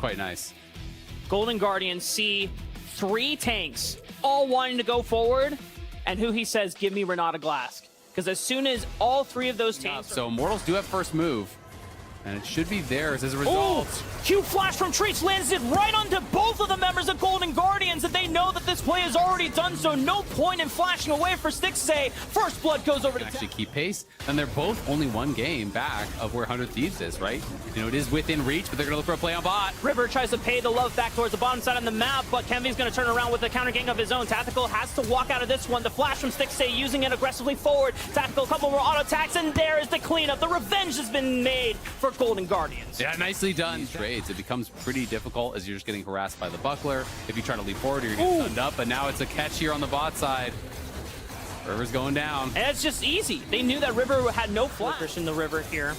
quite nice. Golden Guardians see 3 tanks all wanting to go forward, and who he says, give me Renata Glask. Because as soon as all 3 of those tanks... So Immortals do have first move, and it should be theirs as a result. Q flash from Treats lands it right onto both of the members of Golden Guardians, and they know that this play is already done, so no point in flashing away for Stixxay. First blood goes over to Actually keep pace, and they're both only 1 game back of where 100 Thieves is, right? You know, it is within reach, but they're gonna look for a play on bot. River tries to pay the love back towards the bottom side on the map, but Kenvy's going to turn around with a counter gang of his own. Tactical has to walk out of this one. The flash from Stixxay using it aggressively forward. Tactical, a couple more auto attacks, and there is the cleanup. The revenge has been made for Golden Guardians. Yeah, nicely done. These trades, it becomes pretty difficult as you're just getting harassed by the buckler. If you try to leap forward, you're getting stunned up, but now it's a catch here on the bot side. River's going down. And it's just easy. They knew that River had no flash in the river here.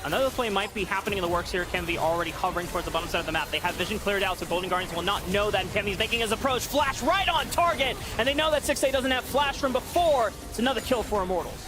Another play might be happening in the works here. Kenvy already hovering towards the bottom side of the map. They have vision cleared out, so Golden Guardians will not know that. And Kenvy's making his approach. Flash right on target. And they know that Stixxay doesn't have flash from before. It's another kill for Immortals.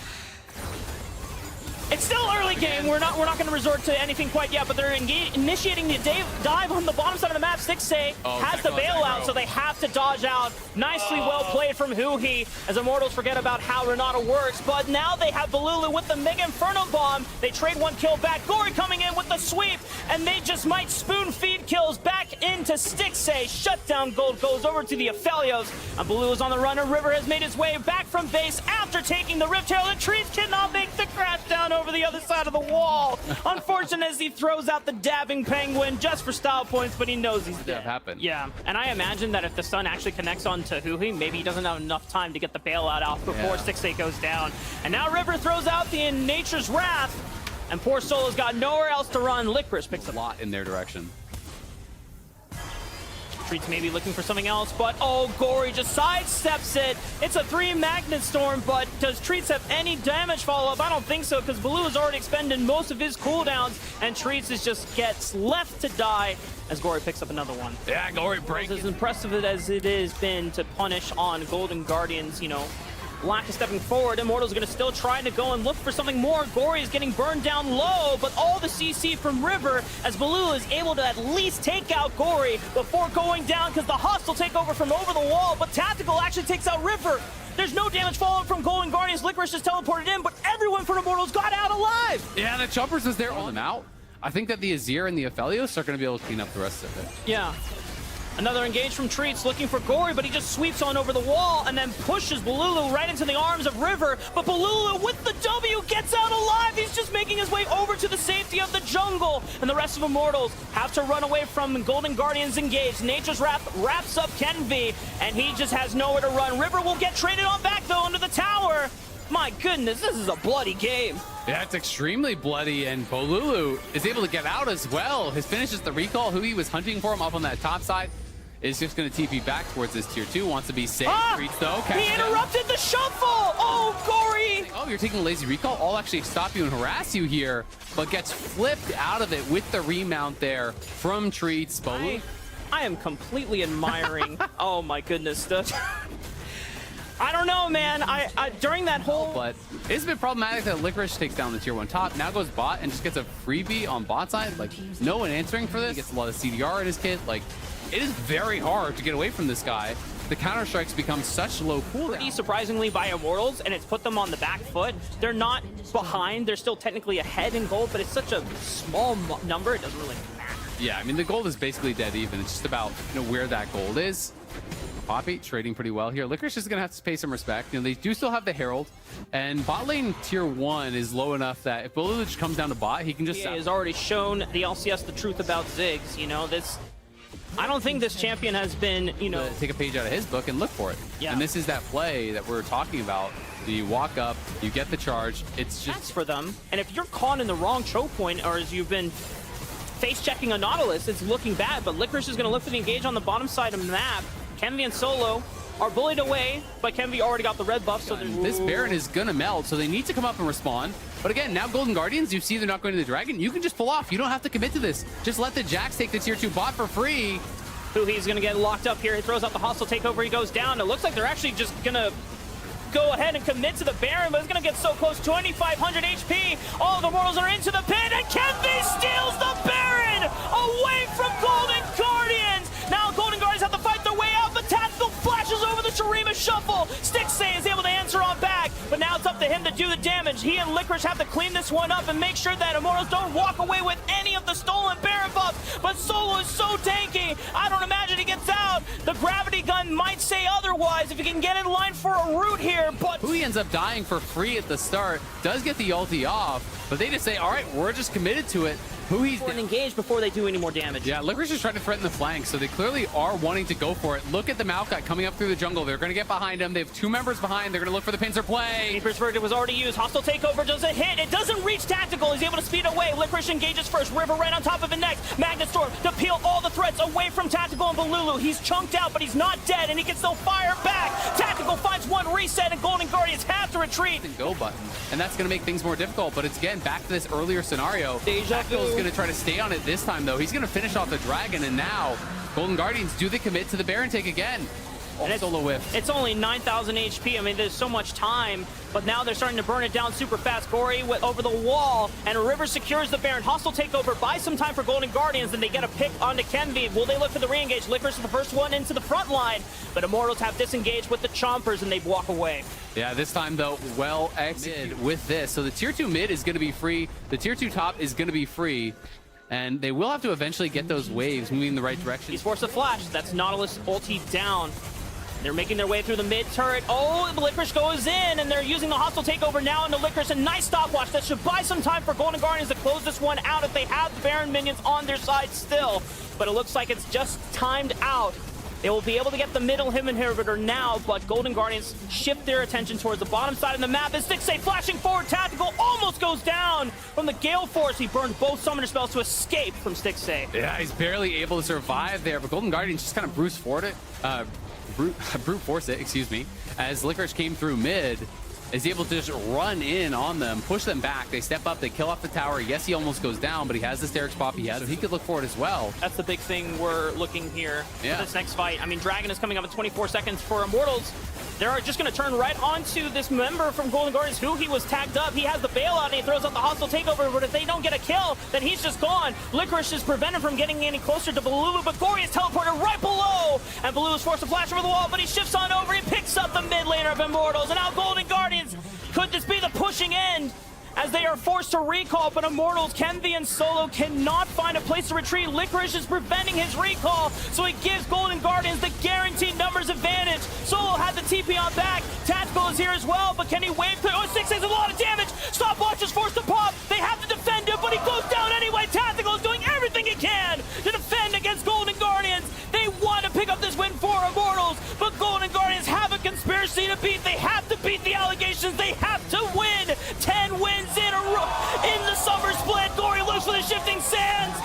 It's still early game. We're not going to resort to anything quite yet, but they're initiating the dive on the bottom side of the map. Stixxay has the bailout, so they have to dodge out. Nicely well played from Huhi, as Immortals forget about how Renata works. But now they have Balulu with the Mega Inferno Bomb. They trade 1 kill back. Gory coming in with the sweep, and they just might spoon feed kills back into Stixxay. Shutdown gold goes over to the Aphelios, and Balulu is on the run. And River has made his way back from base after taking the Rift Herald. The trees cannot make the crash down over the other side of the wall. Unfortunate as he throws out the dabbing penguin just for style points, but he knows he's dead. That happened. Yeah, and I imagine that if the stun actually connects onto Huhi, maybe he doesn't have enough time to get the bailout out before Stixxay goes down. And now River throws out the Nature's Wrath, and poor Solo's got nowhere else to run. Licorice picks A lot in their direction. Treats maybe looking for something else, but oh, Gory just sidesteps it. It's a 3 Magnet Storm, but does Treats have any damage follow-up? I don't think so, because Baloo has already expended most of his cooldowns, and Treats just gets left to die as Gory picks up another one. Yeah, Gory breaks. As impressive as it has been to punish on Golden Guardians, you know, lack of stepping forward. Immortals are going to still try to go and look for something more. Gory is getting burned down low, but all the CC from River as Baloo is able to at least take out Gory before going down, because the hostile takeover from over the wall, but Tactical actually takes out River. There's no damage fallout from Golden Guardians. Licorice just teleported in, but everyone from Immortals got out alive. Yeah, the Choppers is there on them out. I think that the Azir and the Aphelios are going to be able to clean up the rest of it. Yeah. Another engage from Treats looking for Gory, but he just sweeps on over the wall and then pushes Balulu right into the arms of River. But Balulu with the W gets out alive. He's just making his way over to the safety of the jungle. And the rest of Immortals have to run away from Golden Guardians engaged. Nature's Wrath wraps up Kenvy, and he just has nowhere to run. River will get traded on back, though, into the tower. My goodness, this is a bloody game. Yeah, it's extremely bloody, and Bolulu is able to get out as well. His finish is the recall. Who he was hunting for him up on that top side is just going to TP back towards this tier 2. Wants to be safe. Treats though. He interrupted the shuffle. Oh, Gory. Oh, you're taking a lazy recall. I'll actually stop you and harass you here, but gets flipped out of it with the remount there from Treats. I am completely admiring. Oh my goodness. I don't know, man. I during that whole... But it's been problematic that Licorice takes down the tier 1 top, now goes bot and just gets a freebie on bot side. Like, no one answering for this. He gets a lot of CDR in his kit. Like, it is very hard to get away from this guy. The counter strikes become such low cooldown. Pretty surprisingly by Immortals, and it's put them on the back foot. They're not behind. They're still technically ahead in gold, but it's such a small number, it doesn't really matter. Yeah, I mean, the gold is basically dead even. It's just about, you know, where that gold is. Poppy trading pretty well here. Licorice is going to have to pay some respect. You know, they do still have the Herald, and bot lane tier 1 is low enough that if Balulu comes down to bot, he can just... He has already shown the LCS the truth about Ziggs. You know, this... I don't think this champion has been, you know... Take a page out of his book and look for it. Yeah. And this is that play that we're talking about. You walk up, you get the charge. It's just... That's for them. And if you're caught in the wrong choke point, or as you've been face-checking a Nautilus, it's looking bad. But Licorice is going to look for the engage on the bottom side of the map. Kenvy and Solo are bullied away, but Kenvy already got the red buff, so this Baron is gonna melt, so they need to come up and respond. But again, now Golden Guardians, you see they're not going to the Dragon. You can just pull off. You don't have to commit to this. Just let the Jax take the tier 2 bot for free. Huhi's gonna get locked up here. He throws out the hostile takeover. He goes down. It looks like they're actually just gonna go ahead and commit to the Baron, but it's gonna get so close. 2,500 HP. All of the Immortals are into the pit, and Kenvy steals the Baron away from Golden to do the damage. He and Licorice have to clean this one up and make sure that Immortals don't walk away with any of the stolen Baron buffs. But Solo is so tanky. I don't imagine he gets out. The gravity gun might say otherwise if he can get in line for a root here. But He ends up dying for free at the start. Does get the ulti off, but they just say, all right, we're just committed to it. He's engaged before they do any more damage. Yeah, Licorice is trying to threaten the flank, so they clearly are wanting to go for it. Look at the Maokai coming up through the jungle. They're going to get behind him. They have 2 members behind. They're going to look for the pincer play. Reaper's Verdict was already used. Hostile takeover does a hit. It doesn't reach Tactical. He's able to speed away. Licorice engages first. River right on top of it next. Magnet Storm to peel all the threats away from Tactical and Balulu. He's chunked out, but he's not dead, and he can still fire back. Tactical finds one reset, and Golden Guardians have to retreat. And go button, and that's going to make things more difficult. But it's again back to this earlier scenario. Tactical is going to try to stay on it this time, though. He's going to finish off the dragon, and now Golden Guardians, do they commit to the Baron take again? And Solo whiff. It's only 9,000 HP. I mean, there's so much time, but now they're starting to burn it down super fast. Gory over the wall, and River secures the Baron. Hostile takeover buys some time for Golden Guardians, and they get a pick onto Kenvi. Will they look for the re-engage? Licorice is the first one into the front line, but Immortals have disengaged with the Chompers, and they walk away. Yeah, this time, though, well executed with this. So the tier 2 mid is going to be free. The tier 2 top is going to be free. And they will have to eventually get those waves moving in the right direction. He's forced a flash. That's Nautilus ulti down. They're making their way through the mid turret. Oh, the Licorice goes in, and they're using the hostile takeover now into Licorice. A nice stopwatch that should buy some time for Golden Guardians to close this one out if they have the Baron minions on their side still. But it looks like it's just timed out. They will be able to get the middle inhibitor now, but Golden Guardians shift their attention towards the bottom side of the map. As Stixxay flashing forward, Tactical almost goes down from the Gale Force. He burned both summoner spells to escape from Stixxay. Yeah, he's barely able to survive there, but Golden Guardians just kind of brute force it, excuse me, as Licorice came through mid, is able to just run in on them, push them back. They step up, they kill off the tower. Yes, he almost goes down, but he has this Derek's pop he has, so he could look for it as well. That's the big thing we're looking here for this next fight. I mean, Dragon is coming up at 24 seconds for Immortals. They're just going to turn right onto this member from Golden Guardians who he was tagged up. He has the bailout and he throws out the hostile takeover, but if they don't get a kill, then he's just gone. Licorice is prevented from getting any closer to Balulu, but Gory is teleported right below, and Balulu is forced to flash over the wall, but he shifts on over. He picks up the mid laner of Immortals, and now Golden Guardians, could this be the pushing end? As they are forced to recall, but Immortals, Kenvi, and Solo cannot find a place to retreat. Licorice is preventing his recall, so it gives Golden Guardians the guaranteed numbers advantage. Solo had the TP on back. Tactical is here as well, but can he wave through? Oh, Stixxay has a lot of damage. Stopwatch is forced to pop. They have to defend him, but he goes down anyway. Tactical is doing everything he can to defend against Golden Guardians. They want to pick up this win for Immortals, but Golden Guardians have a conspiracy to beat. They have to beat the allegations. They have to win. 10 wins in the summer split. Gory looks for the shifting sands.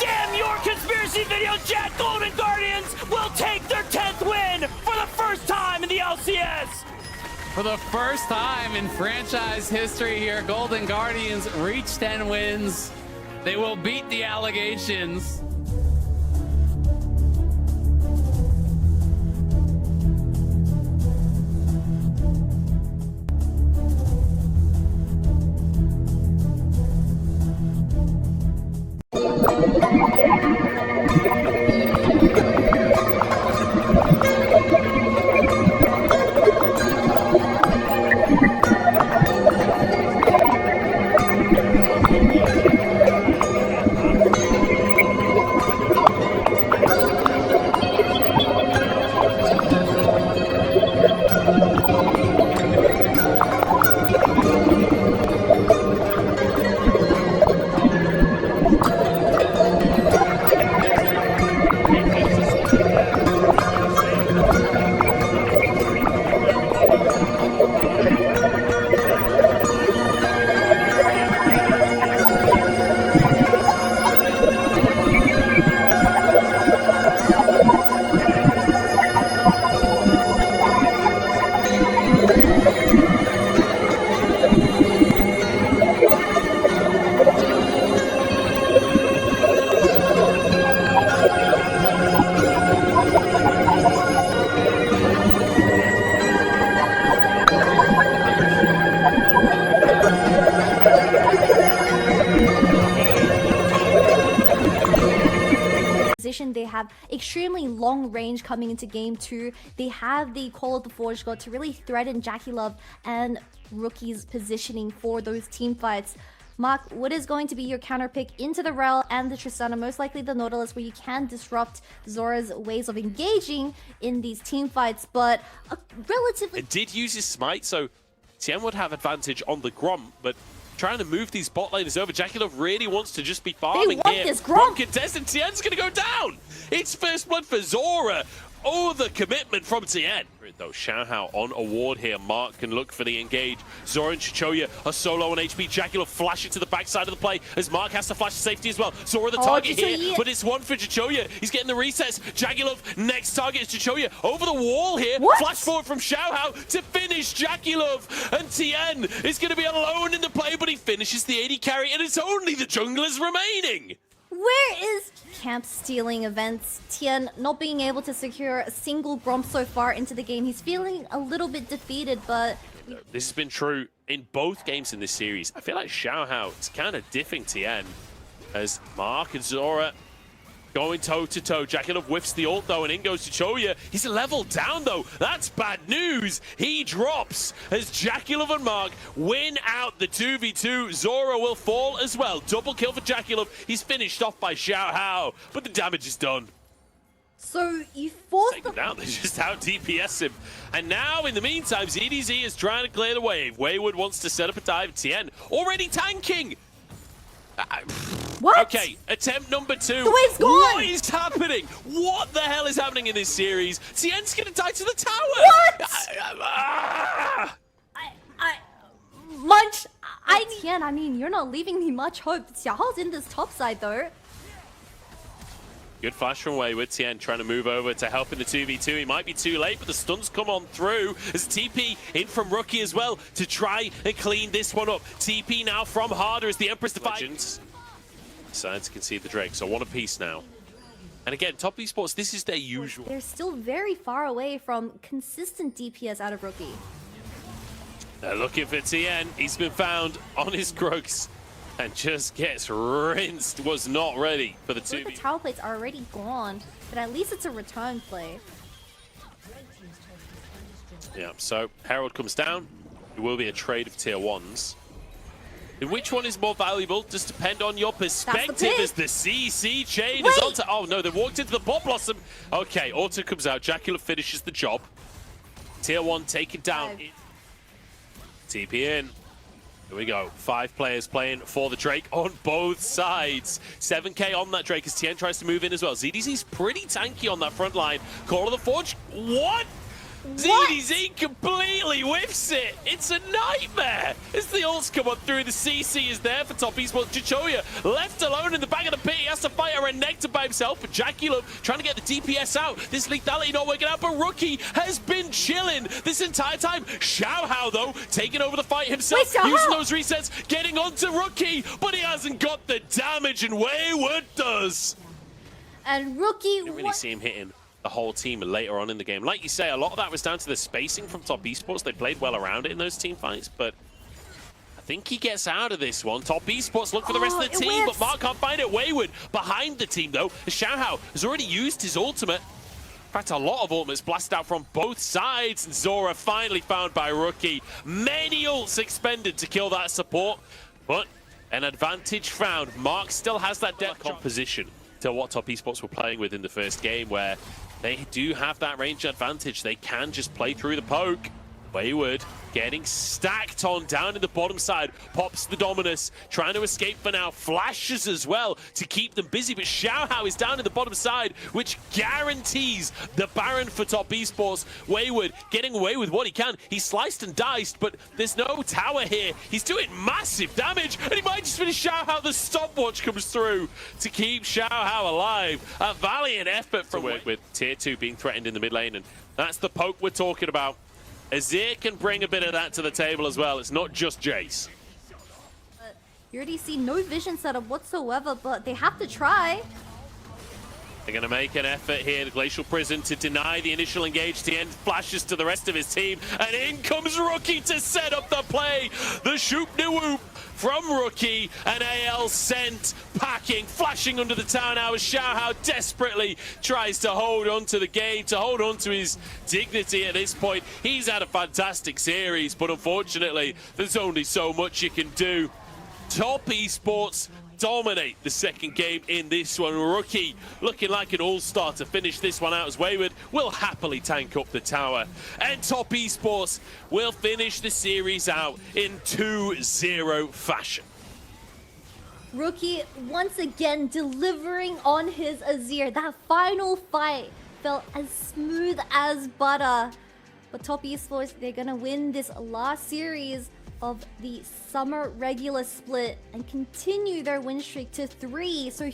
Damn your conspiracy video chat. Golden Guardians will take their 10th win for the first time in the LCS. For the first time in franchise history here, Golden Guardians reach 10 wins. They will beat the allegations. addition, they have extremely long range coming into game 2. They have the Call of the Forge God to really threaten Jackie Love and Rookie's positioning for those team fights. Mark, what is going to be your counter pick into the Rel and the Tristana? Most likely the Nautilus, where you can disrupt Zora's ways of engaging in these team fights, but a relatively... It did use his smite, so Tien would have advantage on the Gromp, but trying to move these bot laners over, Jackie Love really wants to just be farming they want here. This Gromp contested, Tien's going to go down! It's first blood for Zora! Oh, the commitment from Tien. Though Xiaohao on a ward here. Mark can look for the engage. Zora and Chichoya are solo on HP. Jackie will flash it to the backside of the play as Mark has to flash to safety as well. Zora the target here, but it's one for Chichoya. He's getting the resets. Jackie Love, next target is Chichoya. Over the wall here. What? Flash forward from Xiaohao to finish Jackie Love. And Tien is going to be alone in the play, but he finishes the AD carry, and it's only the junglers remaining. Where is camp stealing events? Tien not being able to secure a single Gromp so far into the game. He's feeling a little bit defeated, but... This has been true in both games in this series. I feel like Xiaohao is kind of diffing Tien as Mark and Zora going toe-to-toe. Jackie Love whiffs the ult, though, and in goes Chichoya. He's a level down, though. That's bad news. He drops as Jackie Love and Mark win out the 2v2. Zora will fall as well. Double kill for Jackie Love. He's finished off by Xiaohao, but the damage is done. So you force Take him down. They just out DPS him. And now, in the meantime, ZDZ is trying to clear the wave. Wayward wants to set up a dive. Tien already tanking. What? Okay, attempt number 2. The wave's gone! What is happening? What the hell is happening in this series? Tien's gonna die to the tower! What? Tien, I mean, you're not leaving me much hope. Xiaohao's in this top side, though. Good flash from Wayward. Tien trying to move over to help in the 2v2. He might be too late, but the stuns come on through. As TP in from Rookie as well to try and clean this one up. TP now from Harder as the Empress defies. Decides to concede the Drake, so one apiece now. And again, Top Esports, this is their usual. They're still very far away from consistent DPS out of Rookie. They're looking for Tien. He's been found on his Grux and just gets rinsed. Was not ready for the 2v. The tower plates are already gone, but at least it's a return play. Yeah, so Herald comes down. It will be a trade of tier 1s. And which one is more valuable does depend on your perspective as the CC chain is onto... Oh no, they walked into the Bot Blossom. Okay, Auto comes out. Jacula finishes the job. Tier 1 taken down. TP in. Here we go. 5 players playing for the Drake on both sides. 7k on that Drake as Tien tries to move in as well. ZDZ's pretty tanky on that front line. Call of the Forge. What? ZDZ completely whiffs it. It's a nightmare. As the ults come on through, the CC is there for Top Esports. Chichoya left alone in the back of the pit. He has to fight a Renekton by himself. But Jackie Love trying to get the DPS out. This lethality not working out. But Rookie has been chilling this entire time. Xiaohao, though, taking over the fight himself. Using those resets, getting onto Rookie. But he hasn't got the damage, and Wayward does. And Rookie... Didn't really see him hitting the whole team later on in the game. Like you say, a lot of that was down to the spacing from Top Esports. They played well around it in those team fights, but I think he gets out of this one. Top Esports look for the rest of the team, but Mark can't find it. Wayward behind the team, though. Xiaohao has already used his ultimate. In fact, a lot of ultimates blasted out from both sides. And Zora finally found by Rookie. Many ults expended to kill that support, but an advantage found. Mark still has that depth composition to what Top Esports were playing with in the first game, where they do have that range advantage. They can just play through the poke. Wayward getting stacked on down in the bottom side. Pops the Dominus, trying to escape for now. Flashes as well to keep them busy, but Xiaohao is down in the bottom side, which guarantees the Baron for Top Esports. Wayward getting away with what he can. He's sliced and diced, but there's no tower here. He's doing massive damage, and he might just finish Xiaohao. The stopwatch comes through to keep Xiaohao alive. A valiant effort from work with tier 2 being threatened in the mid lane, and that's the poke we're talking about. Azir can bring a bit of that to the table as well. It's not just Jace. You already see no vision setup whatsoever, but they have to try. They're going to make an effort here, the Glacial Prison, to deny the initial engage. The end flashes to the rest of his team, and in comes Rookie to set up the play. The shoop de whoop from Rookie, and AL sent packing, flashing under the townhouse. Xiaohao desperately tries to hold on to the game, to hold on to his dignity at this point. He's had a fantastic series, but unfortunately, there's only so much you can do. Top Esports dominate the second game in this one. Rookie looking like an all-star to finish this one out, as Wayward will happily tank up the tower. And Top Esports will finish the series out in 2-0 fashion. Rookie once again delivering on his Azir. That final fight felt as smooth as butter. But Top Esports, they're gonna win this last series of the summer regular split and continue their win streak to 3. So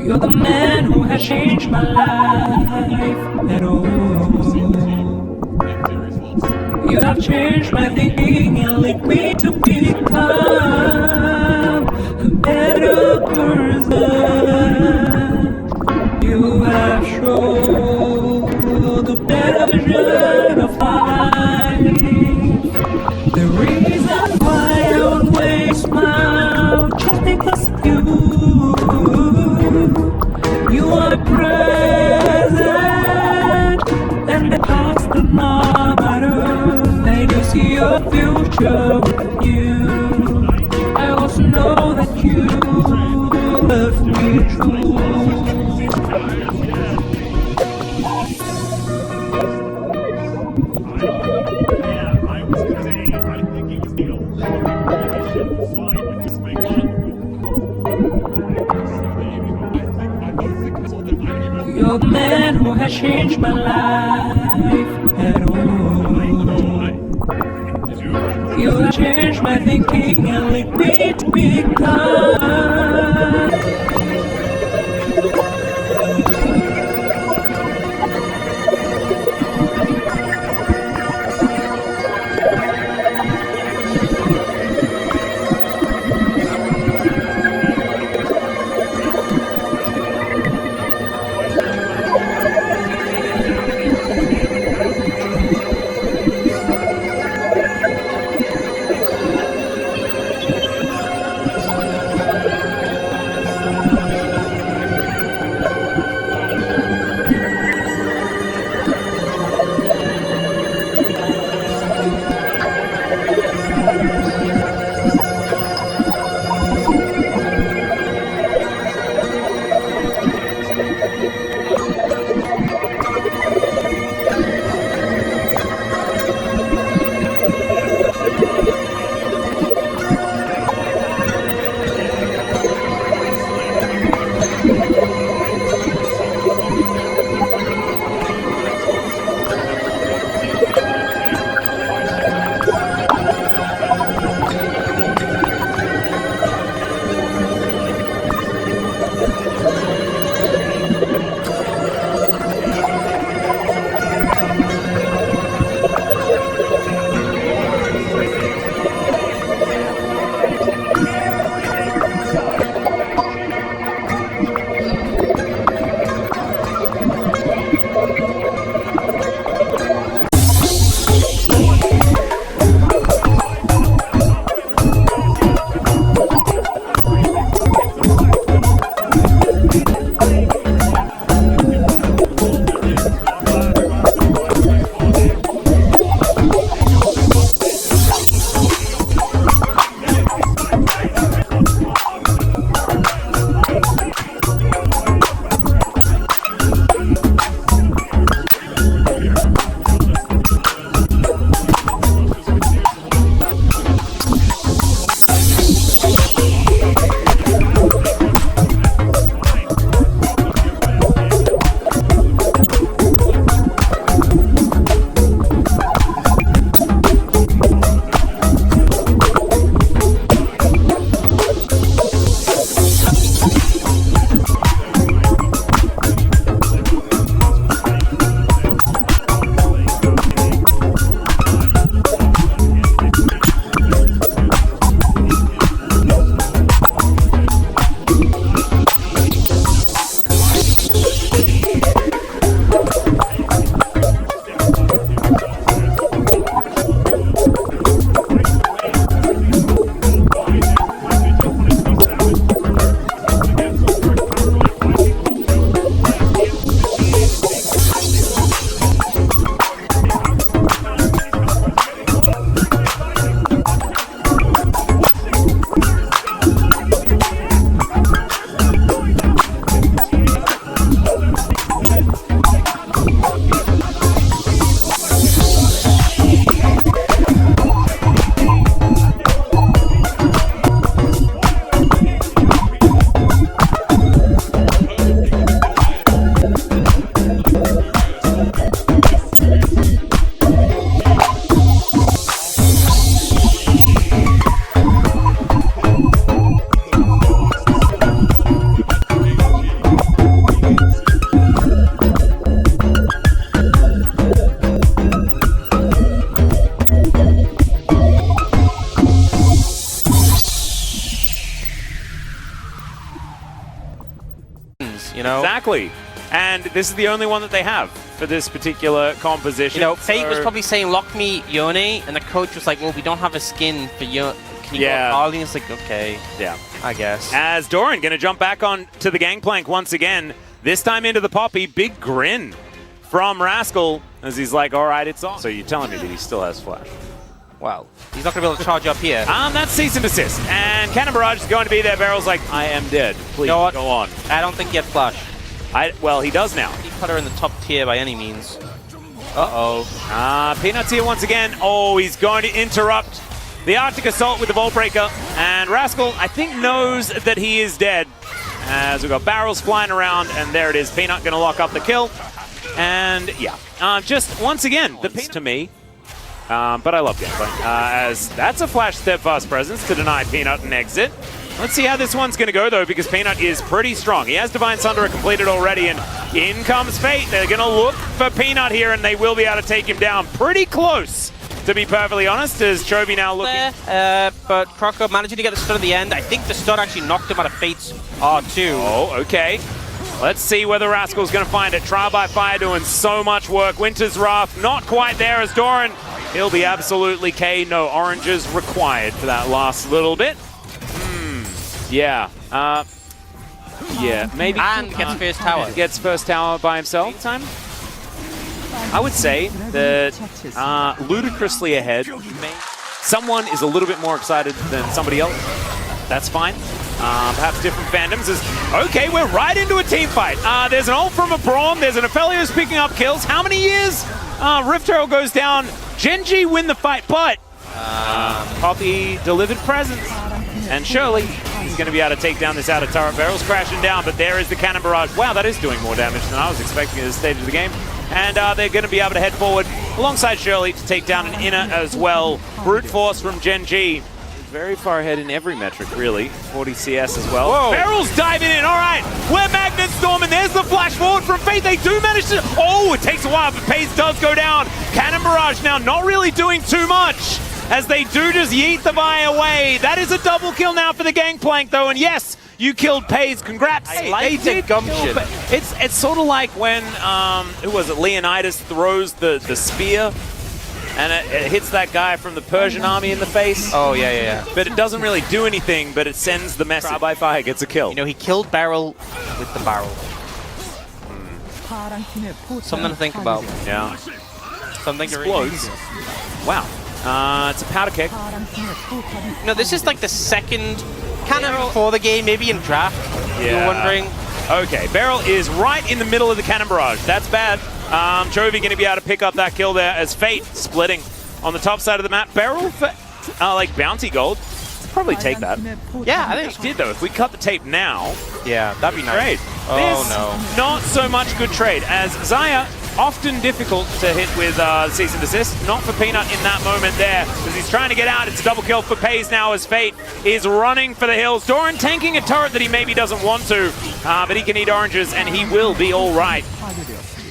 You're the man who has changed my life at all. You have changed my thinking and led me to become a better person. You have shown the better version of life. The reason why I always smile just because of you. You are present, and the past does not matter. I do see your future with you. I also know that you love me true. You're the man who has changed my life at all. You have changed my thinking and led me to become. exactly. And this is the only one that they have for this particular composition. You know, Fate was probably saying, lock me Yone, and the coach was like, well, we don't have a skin for Yone. Can you go Arlie? It's like, okay. Yeah. I guess. As Doran going to jump back on to the gangplank once again, this time into the Poppy. Big grin from Rascal as he's like, all right, it's on. So you're telling me that he still has flash? Well, he's not going to be able to charge up here. That's cease and desist. And Cannon Barrage is going to be there. Barrel's like, I am dead. Please, you know what? go on. I don't think he had flash. Well, he does now. He put her in the top tier by any means. Uh-oh. Peanuts here once again. Oh, he's going to interrupt the Arctic Assault with the Vault Breaker. And Rascal, I think, knows that he is dead. As we've got barrels flying around, and there it is. Peanut going to lock up the kill. And, yeah. Just, once again, the Peanut to me. But I love Gangplank. As that's a flash steadfast presence to deny Peanut an exit. Let's see how this one's going to go, though, because Peanut is pretty strong. He has Divine Sunderer completed already, and in comes Fate. They're going to look for Peanut here, and they will be able to take him down pretty close, to be perfectly honest, as Chovy now looking. But Croco managing to get the stun at the end. I think the stun actually knocked him out of Fate's R2. Oh, okay. Let's see whether Rascal's going to find it. Trial by Fire doing so much work. Winter's Wrath not quite there as Doran. He'll be absolutely K. No oranges required for that last little bit. Yeah. Yeah, maybe. And gets first tower. Gets first tower by himself. Time. I would say that ludicrously ahead. Someone is a little bit more excited than somebody else. That's fine. Perhaps different fandoms. Okay, we're right into a team fight. There's an ult from a Braum. There's an Aphelios picking up kills. How many years? Rift Herald goes down. Genji win the fight, but Poppy delivered presence. And surely he's going to be able to take down this outer turret. Barrel's crashing down, but there is the Cannon Barrage. Wow, that is doing more damage than I was expecting at this stage of the game. And they're going to be able to head forward alongside Shirley to take down an inner as well. Brute Force from Gen G. Very far ahead in every metric, really. 40 CS as well. Whoa. Barrel's diving in. All right, we're Magnet Storm, and there's the flash forward from Fate. They do manage to... Oh, it takes a while, but Pace does go down. Cannon Barrage now not really doing too much, as they do just yeet the Vi away. That is a double kill now for the Gangplank, though, and yes, you killed Pace. Congrats. I like the gumption. It's sort of like when, who was it, Leonidas throws the spear, and it hits that guy from the Persian army in the face. Oh, yeah. But it doesn't really do anything, but it sends the message. Trial by Fire gets a kill. You know, he killed Barrel with the barrel. Something to think about. Yeah. Something to explodes. Wow. It's a powder kick. No, this is like the second cannon before the game, maybe in draft. Yeah. You're wondering. Okay, Barrel is right in the middle of the Cannon Barrage. That's bad. Chovy going to be able to pick up that kill there as Fate splitting on the top side of the map. Barrel for like bounty gold. Probably take that. Yeah, I think it did though. If we cut the tape now, yeah, that'd be nice. Trade. Oh no, not so much good trade as Xayah. Often difficult to hit with cease and desist. Not for Peanut in that moment there, as he's trying to get out. It's a double kill for Paze now as Fate is running for the hills. Doran tanking a turret that he maybe doesn't want to, but he can eat oranges and he will be all right.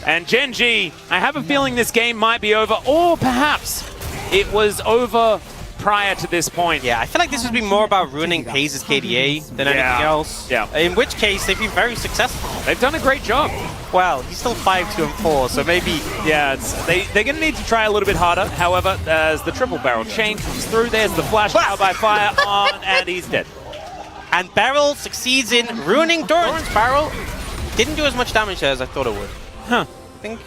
And Gen G, I have a feeling this game might be over, or perhaps it was over prior to this point. Yeah, I feel like this has been more about ruining Paze's KDA than anything else. Yeah. In which case, they've been very successful. They've done a great job. Well, he's still 5-2-4, so maybe... Yeah, they're going to need to try a little bit harder. However, as the triple barrel chain comes through, there's the flash Trial by Fire on, and he's dead. And Barrel succeeds in ruining Doran's barrel. Didn't do as much damage as I thought it would. Huh. I think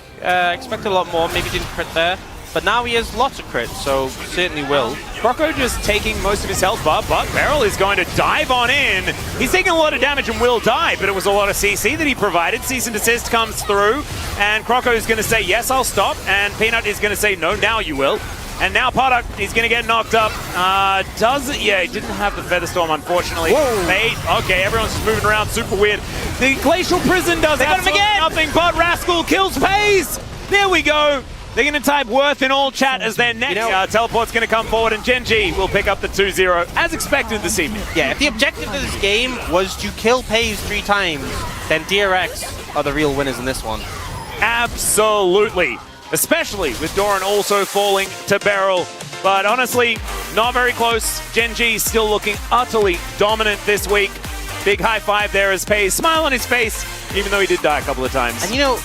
expected a lot more, maybe didn't crit there. But now he has lots of crits, so certainly will. Croco just taking most of his health bar, but Barrel is going to dive on in. He's taking a lot of damage and will die, but it was a lot of CC that he provided. Cease and desist comes through, and Croco is going to say, yes, I'll stop. And Peanut is going to say, no, now you will. And now Product, he's going to get knocked up. Yeah, he didn't have the Feather Storm, unfortunately. Fate, okay, everyone's just moving around, super weird. The Glacial Prison does absolutely nothing, but Rascal kills Paze. There we go. They're going to type Worth in all chat as their next teleport's going to come forward, and Gen G will pick up the 2-0, as expected this evening. Yeah, if the objective of this game was to kill Paze 3 times, then DRX are the real winners in this one. Absolutely. Especially with Doran also falling to Barrel. But honestly, not very close. Gen G still looking utterly dominant this week. Big high five there as Paze. Smile on his face Even though he did die a couple of times. And you know,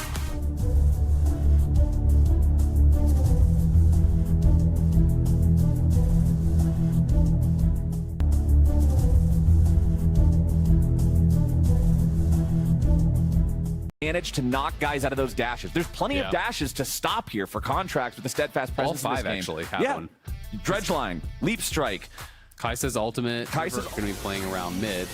manage to knock guys out of those dashes. There's plenty of dashes to stop here for Contracts with the steadfast presence. All in this 5 game. actually have one. Dredge line, leap strike. Kai'Sa's ultimate. Kai'Sa's going to be playing around mid.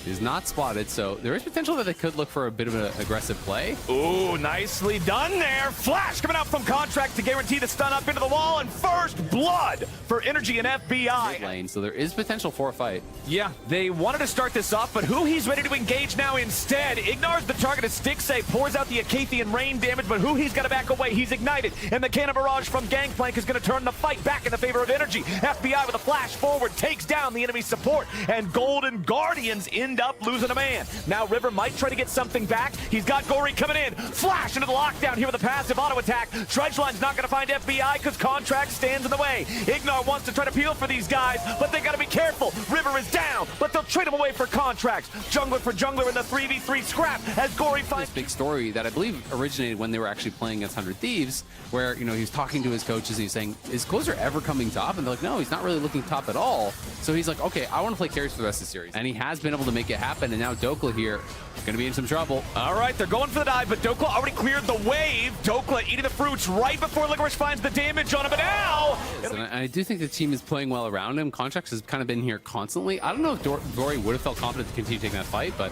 Is not spotted, so there is potential that they could look for a bit of an aggressive play. Ooh, nicely done there. Flash coming out from Contract to guarantee the stun up into the wall, and first blood for Energy and FBI. Mid lane, so there is potential for a fight. Yeah, they wanted to start this off, but he's ready to engage now instead. Ignores the target as Stixay pours out the Acathian rain damage, but he's got to back away. He's ignited, and the Cannon Barrage from Gangplank is going to turn the fight back in the favor of Energy. FBI with a flash forward takes down the enemy support, and Golden Guardians end up losing a man. Now River might try to get something back. He's got Gory coming in. Flash into the lockdown here with a passive auto attack. Dredgeline's not going to find FBI because Contract stands in the way. Ignar wants to try to peel for these guys, but they got to be careful. River is down, but they'll trade him away for Contracts. Jungler for jungler in the 3v3 scrap as Gory finds this big story that I believe originated when they were actually playing against 100 Thieves, where, you know, he was talking to his coaches and he's saying, is Closer ever coming top? And they're like, no, he's not really looking top at all. So he's like, okay, I want to play carries for the rest of the series. And he has been able to make it happen, and now Dokla here going to be in some trouble. All right, they're going for the dive, but Dokla already cleared the wave. Dokla eating the fruits right before Licorice finds the damage on him, but now... And I do think the team is playing well around him. Contracts has kind of been here constantly. I don't know if Gory would have felt confident to continue taking that fight, but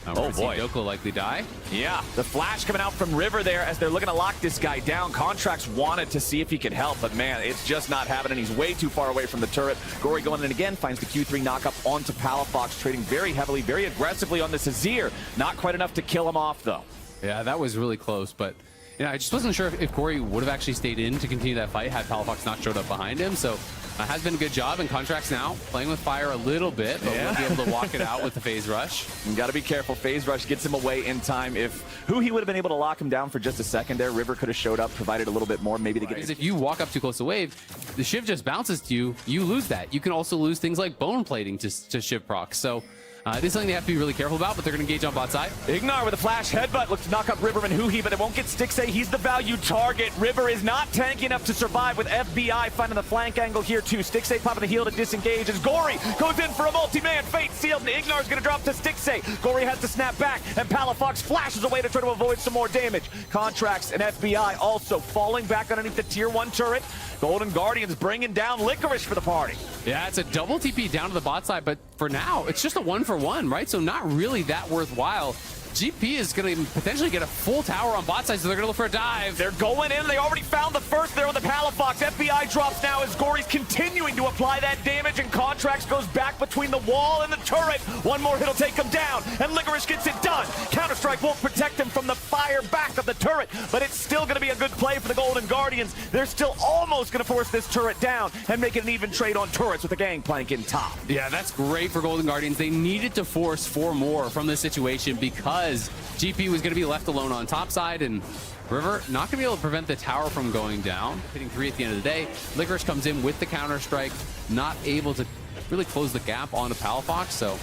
oh boy, Dokla likely die. Yeah, the flash coming out from River there as they're looking to lock this guy down. Contracts wanted to see if he could help, but man, it's just not happening. He's way too far away from the turret. Gory going in again, finds the Q3 knockup onto Palafox, trading very heavily, very aggressively on this Azir. Not quite enough to kill him off, though. Yeah, that was really close, but you know, I just wasn't sure if Gory would have actually stayed in to continue that fight had Palafox not showed up behind him. So has been a good job, and Contracts now playing with fire a little bit, but we'll be able to walk it out with the phase rush. You got to be careful. Phase rush gets him away in time. If he would have been able to lock him down for just a second there, River could have showed up, provided a little bit more, maybe to get. If you walk up too close to wave, the Shiv just bounces to you. You lose that. You can also lose things like bone plating to Shiv proc. So. This is something they have to be really careful about, but they're going to engage on bot side. Ignar with a flash headbutt looks to knock up River and Huhi, but it won't get Stixay. He's the value target. River is not tanky enough to survive with FBI finding the flank angle here too. Stixay popping the heel to disengage as Gory goes in for a multi-man. Fate sealed, and Ignar's going to drop to Stixay. Gory has to snap back, and Palafox flashes away to try to avoid some more damage. Contracts and FBI also falling back underneath the tier 1 turret. Golden Guardians bringing down Licorice for the party. Yeah, it's a double TP down to the bot side, but for now, it's just a 1-for-1, right? So not really that worthwhile. GP is going to potentially get a full tower on bot side, so they're going to look for a dive. They're going in. They already found the first there with the Palafox. FBI drops now as Gory's continuing to apply that damage, and Contracts goes back between the wall and the turret. One more hit will take him down, and Licorice gets it done. Counter-Strike won't protect him from the fire back of the turret, but it's still going to be a good play for the Golden Guardians. They're still almost going to force this turret down and make it an even trade on turrets with the Gangplank in top. Yeah, that's great for Golden Guardians. They needed to force 4 more from this situation because GP was going to be left alone on top side, and River not going to be able to prevent the tower from going down. Hitting 3 at the end of the day. Licorice comes in with the Counter-Strike, not able to really close the gap onto Palafox, so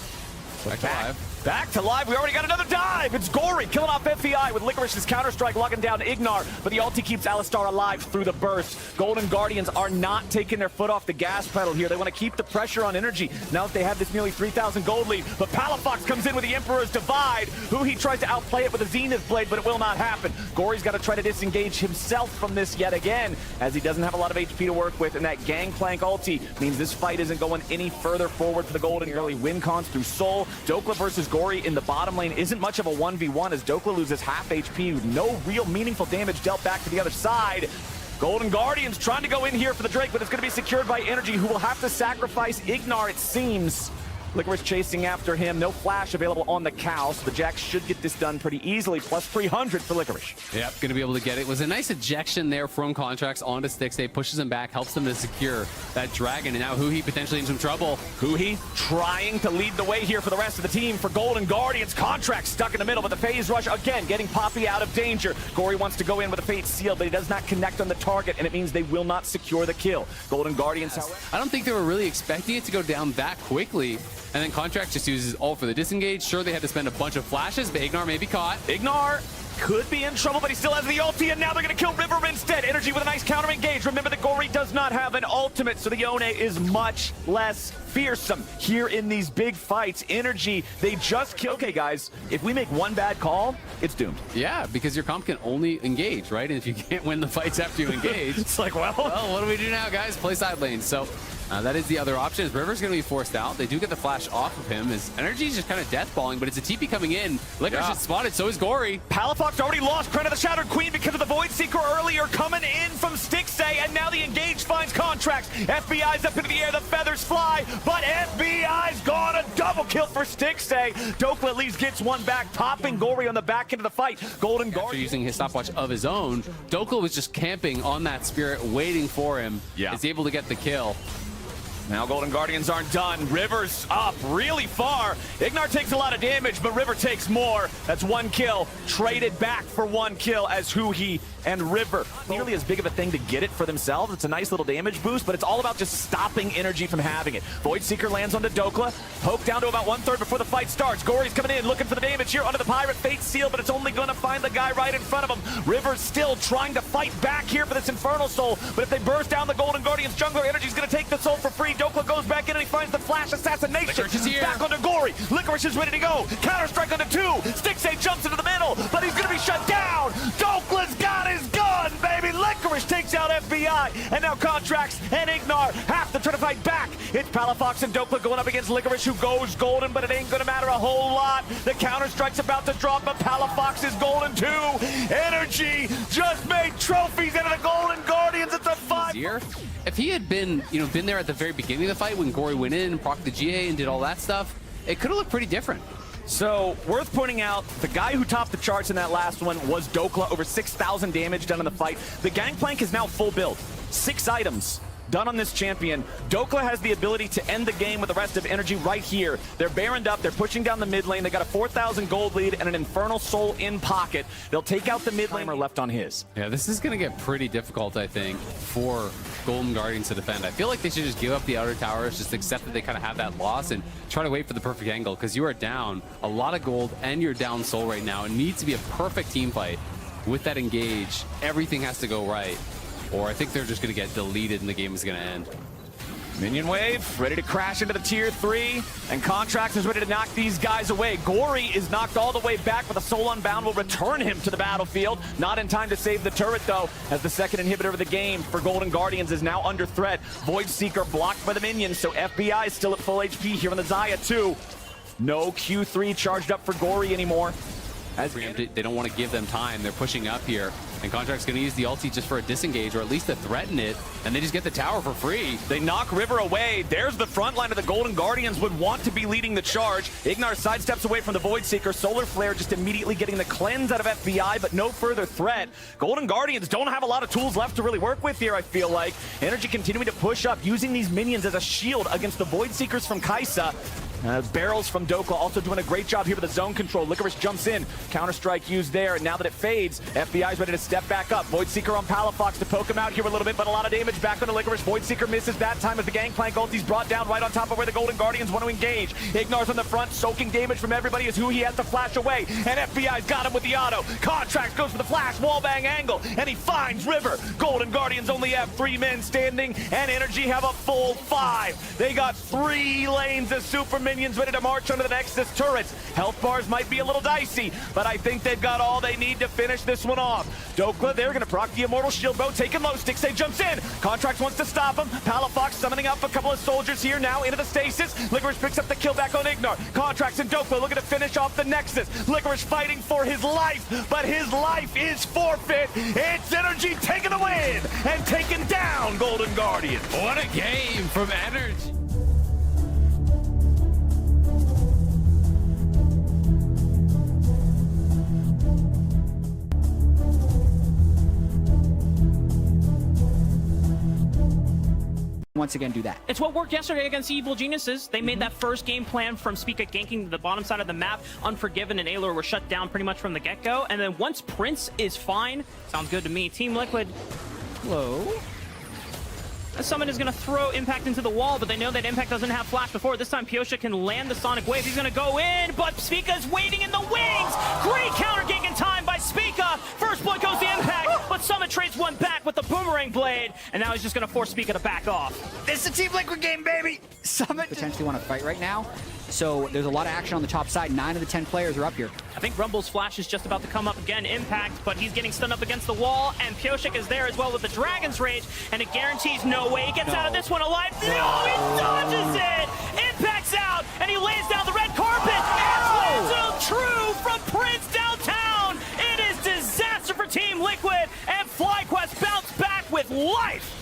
back to live. Back to live. We already got another dive. It's Gory killing off FBI with Licorice's Counter-Strike locking down Ignar, but the ulti keeps Alistar alive through the burst. Golden Guardians are not taking their foot off the gas pedal here. They want to keep the pressure on Energy now that they have this nearly 3,000 gold lead, but Palafox comes in with the Emperor's Divide. He tries to outplay it with a Zenith Blade, but it will not happen. Gory's got to try to disengage himself from this yet again, as he doesn't have a lot of HP to work with, and that Gangplank ulti means this fight isn't going any further forward for the Golden. Early win cons through Soul. Dokla versus Gory in the bottom lane isn't much of a 1v1 as Dokla loses half HP with no real meaningful damage dealt back to the other side. Golden Guardians trying to go in here for the Drake, but it's going to be secured by Energy, who will have to sacrifice Ignar, it seems. Licorice chasing after him. No flash available on the cow, so the Jacks should get this done pretty easily. Plus 300 for Licorice. Yep, going to be able to get it. It was a nice ejection there from Contracts onto Stixay. Pushes him back, helps them to secure that dragon, and now Huhi potentially in some trouble. Huhi trying to lead the way here for the rest of the team for Golden Guardians. Contracts stuck in the middle, but the phase rush again getting Poppy out of danger. Gory wants to go in with a Fate Seal, but he does not connect on the target, and it means they will not secure the kill. Golden Guardians, however, I don't think they were really expecting it to go down that quickly. And then Contract just uses ult for the disengage. Sure, they had to spend a bunch of flashes, but Ignar may be caught. Ignar could be in trouble, but he still has the ulti, and now they're going to kill River instead. Energy with a nice counter engage. Remember that Gory does not have an ultimate, so the Yone is much less fearsome here in these big fights. Energy, they just kill. Okay, guys, if we make one bad call, it's doomed. Yeah, because your comp can only engage, right? And if you can't win the fights after you engage, it's like, well, what do we do now, guys? Play side lane. So that is the other option. River's going to be forced out. They do get the flash off of him. His energy is just kind of death-balling, but it's a TP coming in. Licorice is spotted, so is Gory. Palafox already lost Crown of the Shattered Queen because of the Void Seeker earlier coming in from Stixay, and now the engage finds Contracts. FBI's up into the air, the feathers fly, but FBI's gone a double kill for Stixay. Dokla at least gets one back, popping Gory on the back end of the fight. Golden Guard after using his stopwatch of his own, Dokla was just camping on that spirit, waiting for him. Is able to get the kill. Now Golden Guardians aren't done. River's up really far. Ignar takes a lot of damage, but River takes more. That's one kill. Traded back for one kill as Huhi and River. Nearly as big of a thing to get it for themselves. It's a nice little damage boost, but it's all about just stopping energy from having it. Void Seeker lands onto Dokla. Poke down to about 1/3 before the fight starts. Gory's coming in, looking for the damage here onto the Pirate Fate Seal, but it's only going to find the guy right in front of him. River's still trying to fight back here for this Infernal Soul, but if they burst down the Golden Guardians jungler, energy's going to take the soul for free. Dokla goes back in and he finds the flash assassination. Licorice is here. Back onto Gory. Licorice is ready to go. Counter-strike onto 2. Stixay jumps into the middle, but he's going to be shut down. Dokla's got his gun, baby. Licorice takes out FBI, and now Contracts and Ignar have to try to fight back. It's Palafox and Dokla going up against Licorice, who goes golden, but it ain't going to matter a whole lot. The counter-strike's about to drop, but Palafox is golden too. Energy just made trophies out of the Golden Guardians. It's a 5. If he had been, been there at the very beginning of the fight when Gory went in and procced the GA and did all that stuff, it could have looked pretty different. So, worth pointing out, the guy who topped the charts in that last one was Dokla, over 6,000 damage done in the fight. The Gangplank is now full build. 6 items done on this champion. Dokla has the ability to end the game with the rest of energy right here. They're baroned up, they're pushing down the mid lane, they got a 4,000 gold lead and an Infernal Soul in pocket. They'll take out the mid laner left on his. Yeah, this is going to get pretty difficult, I think, for Golden Guardians to defend. I feel like they should just give up the outer towers, just accept that they kind of have that loss and try to wait for the perfect angle, because you are down a lot of gold and you're down soul right now. It needs to be a perfect team fight with that engage. Everything has to go right, or I think they're just going to get deleted and the game is going to end. Minion wave, ready to crash into the tier 3, and Contracts is ready to knock these guys away. Gory is knocked all the way back, but the Soul Unbound will return him to the battlefield. Not in time to save the turret, though, as the second inhibitor of the game for Golden Guardians is now under threat. Void Seeker blocked by the minions, so FBI is still at full HP here on the Xayah, too. No Q3 charged up for Gory anymore. They don't want to give them time. They're pushing up here. And Contract's going to use the ulti just for a disengage, or at least to threaten it, and they just get the tower for free. They knock River away. There's the front line of the Golden Guardians would want to be leading the charge. Ignar sidesteps away from the Void Seeker. Solar Flare just immediately getting the cleanse out of FBI, but no further threat. Golden Guardians don't have a lot of tools left to really work with here, I feel like. Energy continuing to push up, using these minions as a shield against the Void Seekers from Kaisa. Barrels from Dokla also doing a great job here with the zone control. Licorice jumps in. Counter-strike used there. Now that it fades, FBI's ready to step back up. Void Seeker on Palafox to poke him out here a little bit, but a lot of damage back on the Licorice. Void Seeker misses that time as the Gangplank ulti's brought down right on top of where the Golden Guardians want to engage. Ignar's on the front, soaking damage from everybody as Huhi has to flash away, and FBI's got him with the auto. Contracts goes for the flash, wallbang angle, and he finds River. Golden Guardians only have 3 men standing, and Energy have a full 5. They got 3 lanes of super minions ready to march onto the Nexus turrets. Health bars might be a little dicey, but I think they've got all they need to finish this one off. Dokla, they're going to proc the Immortal Shield Bow, taking low. Stixay jumps in. Contracts wants to stop him. Palafox summoning up a couple of soldiers here now into the stasis. Licorice picks up the kill back on Ignar. Contracts and Dokla looking to finish off the Nexus. Licorice fighting for his life, but his life is forfeit. It's Energy taking the win and taking down Golden Guardians. What a game from Energy. Once again do that. It's what worked yesterday against Evil Geniuses. They made that first game plan from Spica ganking the bottom side of the map. Unforgiven and Aelor were shut down pretty much from the get-go. And then once Prince is fine, sounds good to me. Team Liquid, hello. Summon is going to throw Impact into the wall, but they know that Impact doesn't have Flash before. This time, Pyosha can land the Sonic Wave. He's going to go in, but Spica's waiting in the wings. Great counter gank in time by Spica. First blood goes to Impact, but Summon trades one back with the Boomerang Blade, and now he's just going to force Spica to back off. This is a Team Liquid game, baby. Summit potentially want to fight right now. So there's a lot of action on the top side. 9 of the 10 players are up here. I think Rumble's Flash is just about to come up again. Impact, but he's getting stunned up against the wall, and Pyosik is there as well with the Dragon's Rage, and it guarantees no way he gets out of this one alive. No, he dodges it! Impact's out, and he lays down the red carpet, and slams true from Prince downtown! It is disaster for Team Liquid, and FlyQuest bounce back with life!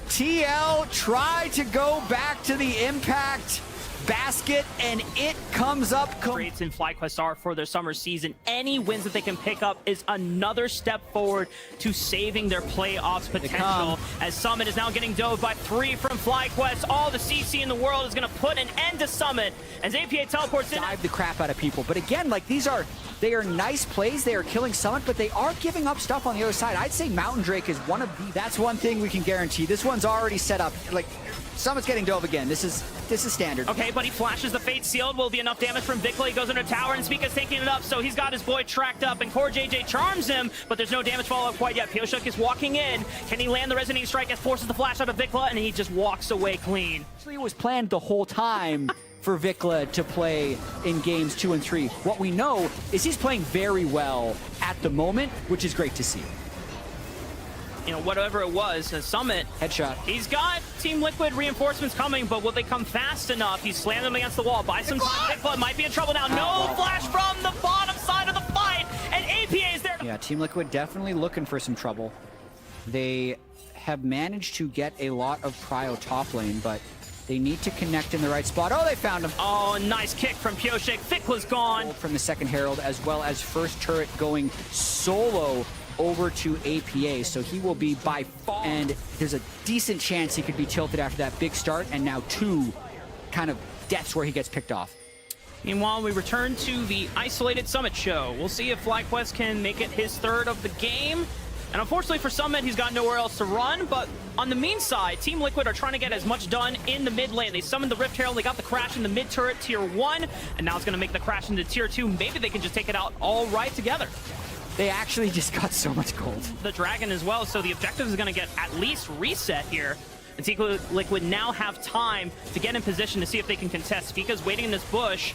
TL tried to go back to the Impact basket, and it comes up. Trades in FlyQuest are for their summer season. Any wins that they can pick up is another step forward to saving their playoffs potential. As Summit is now getting dove by 3 from FlyQuest. All the CC in the world is going to put an end to Summit as APA teleports in. Dive the crap out of people. But again, like they are nice plays. They are killing Summit, but they are giving up stuff on the other side. I'd say Mountain Drake is one of the. That's one thing we can guarantee. This one's already set up. Like, Summit's getting dove again. This is standard. Okay, but he flashes the Fate Sealed. Will be enough damage from Vikla. He goes under tower, and Spica's taking it up, so he's got his boy tracked up, and Core JJ charms him, but there's no damage follow-up quite yet. Pyosik is walking in. Can he land the Resonating Strike as forces the flash out of Vikla, and he just walks away clean. Actually, it was planned the whole time for Vikla to play in games 2 and 3. What we know is he's playing very well at the moment, which is great to see. You know, whatever it was, Summit. Headshot. He's got Team Liquid reinforcements coming, but will they come fast enough? He's slammed them against the wall. Buy some time. Vikla might be in trouble now. No flash from the bottom side of the fight, and APA is there. Yeah, Team Liquid definitely looking for some trouble. They have managed to get a lot of prio top lane, but they need to connect in the right spot. Oh, they found him. Oh, nice kick from Pyosik. Vikla's gone. From the second Herald, as well as first turret going solo over to APA, so he will be by far, and there's a decent chance he could be tilted after that big start, and now 2 kind of deaths where he gets picked off. Meanwhile, we return to the isolated Summit show. We'll see if FlyQuest can make it his 3rd of the game. And unfortunately for Summit, he's got nowhere else to run, but on the mean side, Team Liquid are trying to get as much done in the mid lane. They summoned the Rift Herald, they got the crash in the mid turret tier 1, and now it's going to make the crash into tier 2. Maybe they can just take it out all right together. They actually just got so much gold. The Dragon as well, so the objective is going to get at least reset here. And Team Liquid now have time to get in position to see if they can contest. Spica's waiting in this bush.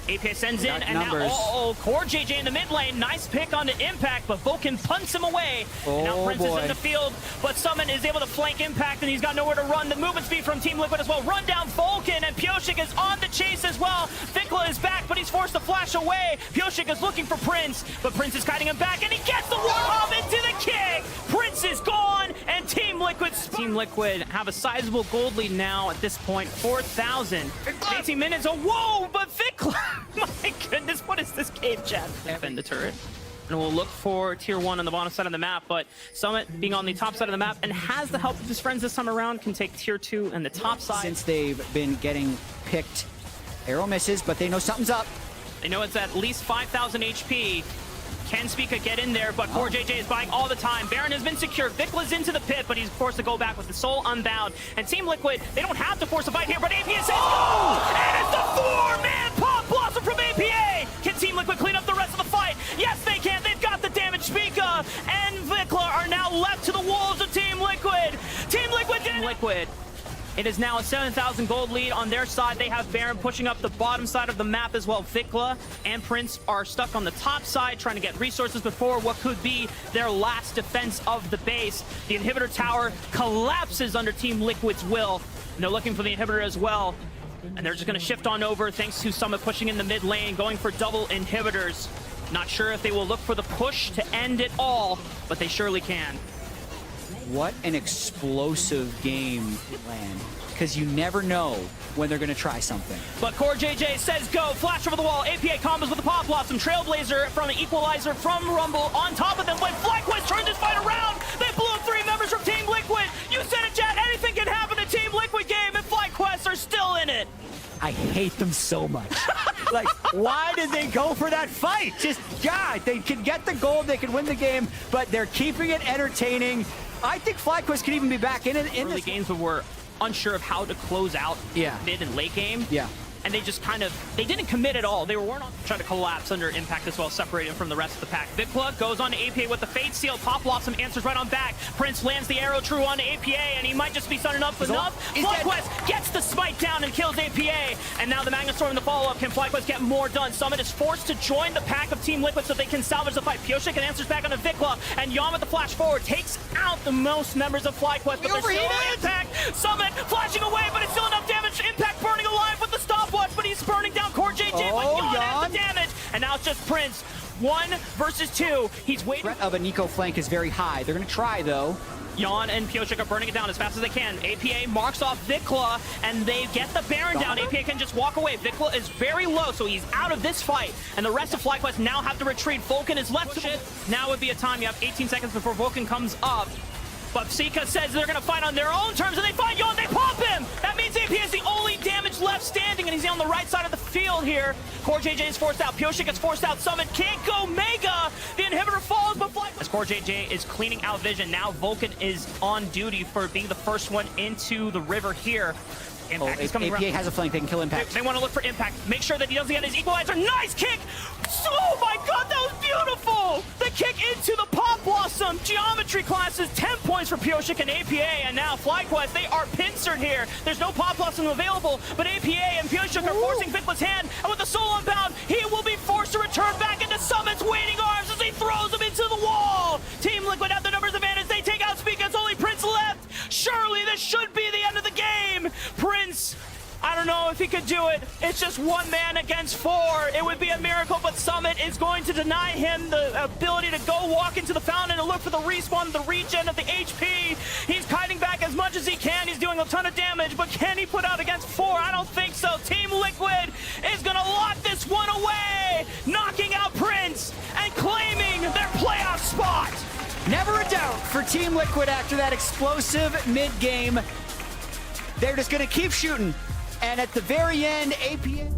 APA sends in, and now, Core JJ in the mid lane. Nice pick on the Impact, but Vulcan punts him away. And now Prince is in the field, but Summon is able to flank Impact, and he's got nowhere to run. The movement speed from Team Liquid as well. Run down Vulcan, and Pyosik is on the chase as well. Vikla is back, but he's forced to flash away. Pyosik is looking for Prince, but Prince is kiting him back, and he gets the Warhawk into the kick. Prince is gone, and Team Liquid have a sizable gold lead now at this point, 4,000. 18 minutes, whoa, but Vikla, my goodness, what is this game, chat? Defend the turret. And we'll look for tier 1 on the bottom side of the map, but Summit being on the top side of the map and has the help of his friends this time around can take tier 2 and the top side. Since they've been getting picked, arrow misses, but they know something's up. They know it's at least 5,000 HP. Can Spica get in there, but Core JJ is buying all the time. Baron has been secured. Vikla's into the pit, but he's forced to go back with the soul unbound. And Team Liquid, they don't have to force a fight here, but APA says go! And it's the 4-man Pop Blossom from APA! Can Team Liquid clean up the rest of the fight? Yes, they can. They've got the damage. Spica and Vikla are now left to the wolves of Team Liquid. Team Liquid. It is now a 7,000 gold lead on their side. They have Baron pushing up the bottom side of the map as well. Vikla and Prince are stuck on the top side trying to get resources before what could be their last defense of the base. The inhibitor tower collapses under Team Liquid's will. And they're looking for the inhibitor as well. And they're just going to shift on over thanks to Summit pushing in the mid lane, going for double inhibitors. Not sure if they will look for the push to end it all, but they surely can. What an explosive game, land. Because you never know when they're going to try something. But Core JJ says go. Flash over the wall. APA combos with the Pop Blossom. Trailblazer from the Equalizer from Rumble on top of them. When FlyQuest turned this fight around, they blew up 3 members from Team Liquid. You said it, chat. Anything can happen in Team Liquid game, and FlyQuest are still in it. I hate them so much. Like, why did they go for that fight? Just, God, they can get the gold, they can win the game, but they're keeping it entertaining. I think FlyQuest could even be back in Early this games where we're unsure of how to close out mid and late game. Yeah. And they just kind of, they didn't commit at all. They weren't trying to collapse under Impact as well, separated from the rest of the pack. Vikla goes on to APA with the Fate Seal. Pop Blossom answers right on back. Prince lands the arrow true on to APA, and he might just be sunning up enough. FlyQuest gets the smite down and kills APA. And now the Magna Storm in the follow-up. Can FlyQuest get more done? Summit is forced to join the pack of Team Liquid so they can salvage the fight. Pioshik answers back on to Vikla, and Yon with the flash forward takes out the most members of FlyQuest. But there's still Impact. Summit flashing away, but it's still enough damage. Impact burning alive with the stopwatch, but he's burning down Core JJ, but Yon has the damage. And now it's just Prince. 1 versus 2. He's waiting. Threat of a Nico flank is very high. They're going to try, though. Yon and Pioshik are burning it down as fast as they can. APA marks off Vikla, and they get the Baron down. APA can just walk away. Vikla is very low, so he's out of this fight. And the rest of FlyQuest now have to retreat. Vulcan is left. Now would be a time. You have 18 seconds before Vulcan comes up. But Psika says they're going to fight on their own terms, and they find Yon. They pop him! That means AP is the only damage left standing, and he's on the right side of the field here. Core JJ is forced out. Pioshik gets forced out. Summit can't go Mega. The inhibitor falls, but as Core JJ is cleaning out vision, now Vulcan is on duty for being the first one into the river here. Impact is coming APA around. has a flank. They can kill Impact. They want to look for Impact. Make sure that he doesn't get his equalizer. Nice kick! Oh my god, that was beautiful! The kick into the Pop Blossom. Geometry classes, 10 points for Pioshik and APA, and now FlyQuest, they are pincered here. There's no Pop Blossom available, but APA and Pioshik are forcing Vikla's hand, and with the soul unbound, he will be forced to return back into Summit's waiting arms as he throws him into the wall. Team Liquid have the numbers advantage. They take out Speak. It's only Prince left. Surely this should be the end of the game. Prince, I don't know if he could do it. It's just 1 man against 4. It would be a miracle, but Summit is going to deny him the ability to go walk into the fountain and look for the respawn, the regen of the HP. He's kiting back as much as he can. He's doing a ton of damage, but can he put out against 4? I don't think so. Team Liquid is going to lock this one away, knocking out Prince and claiming their playoff spot. Never a doubt for Team Liquid after that explosive mid-game. They're just going to keep shooting. And at the very end, APA...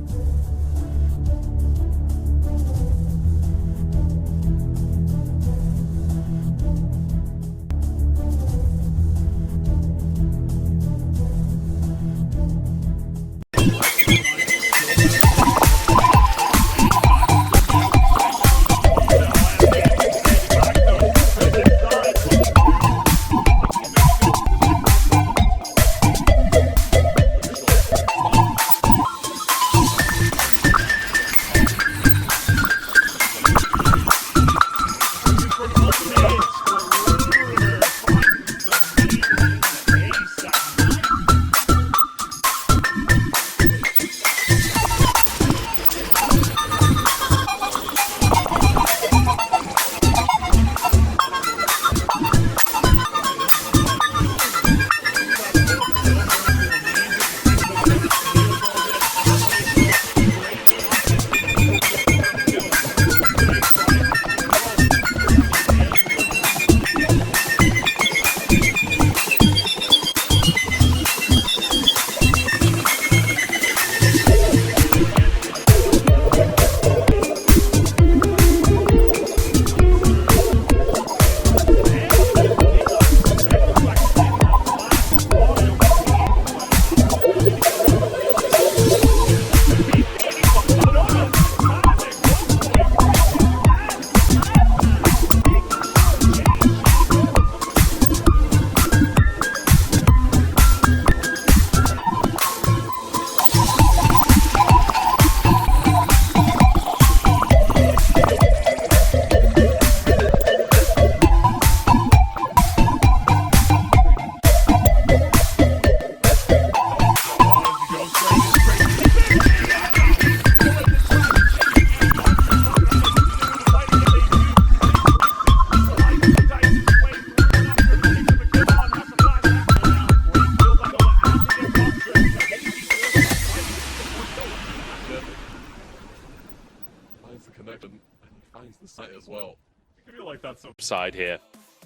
Side here.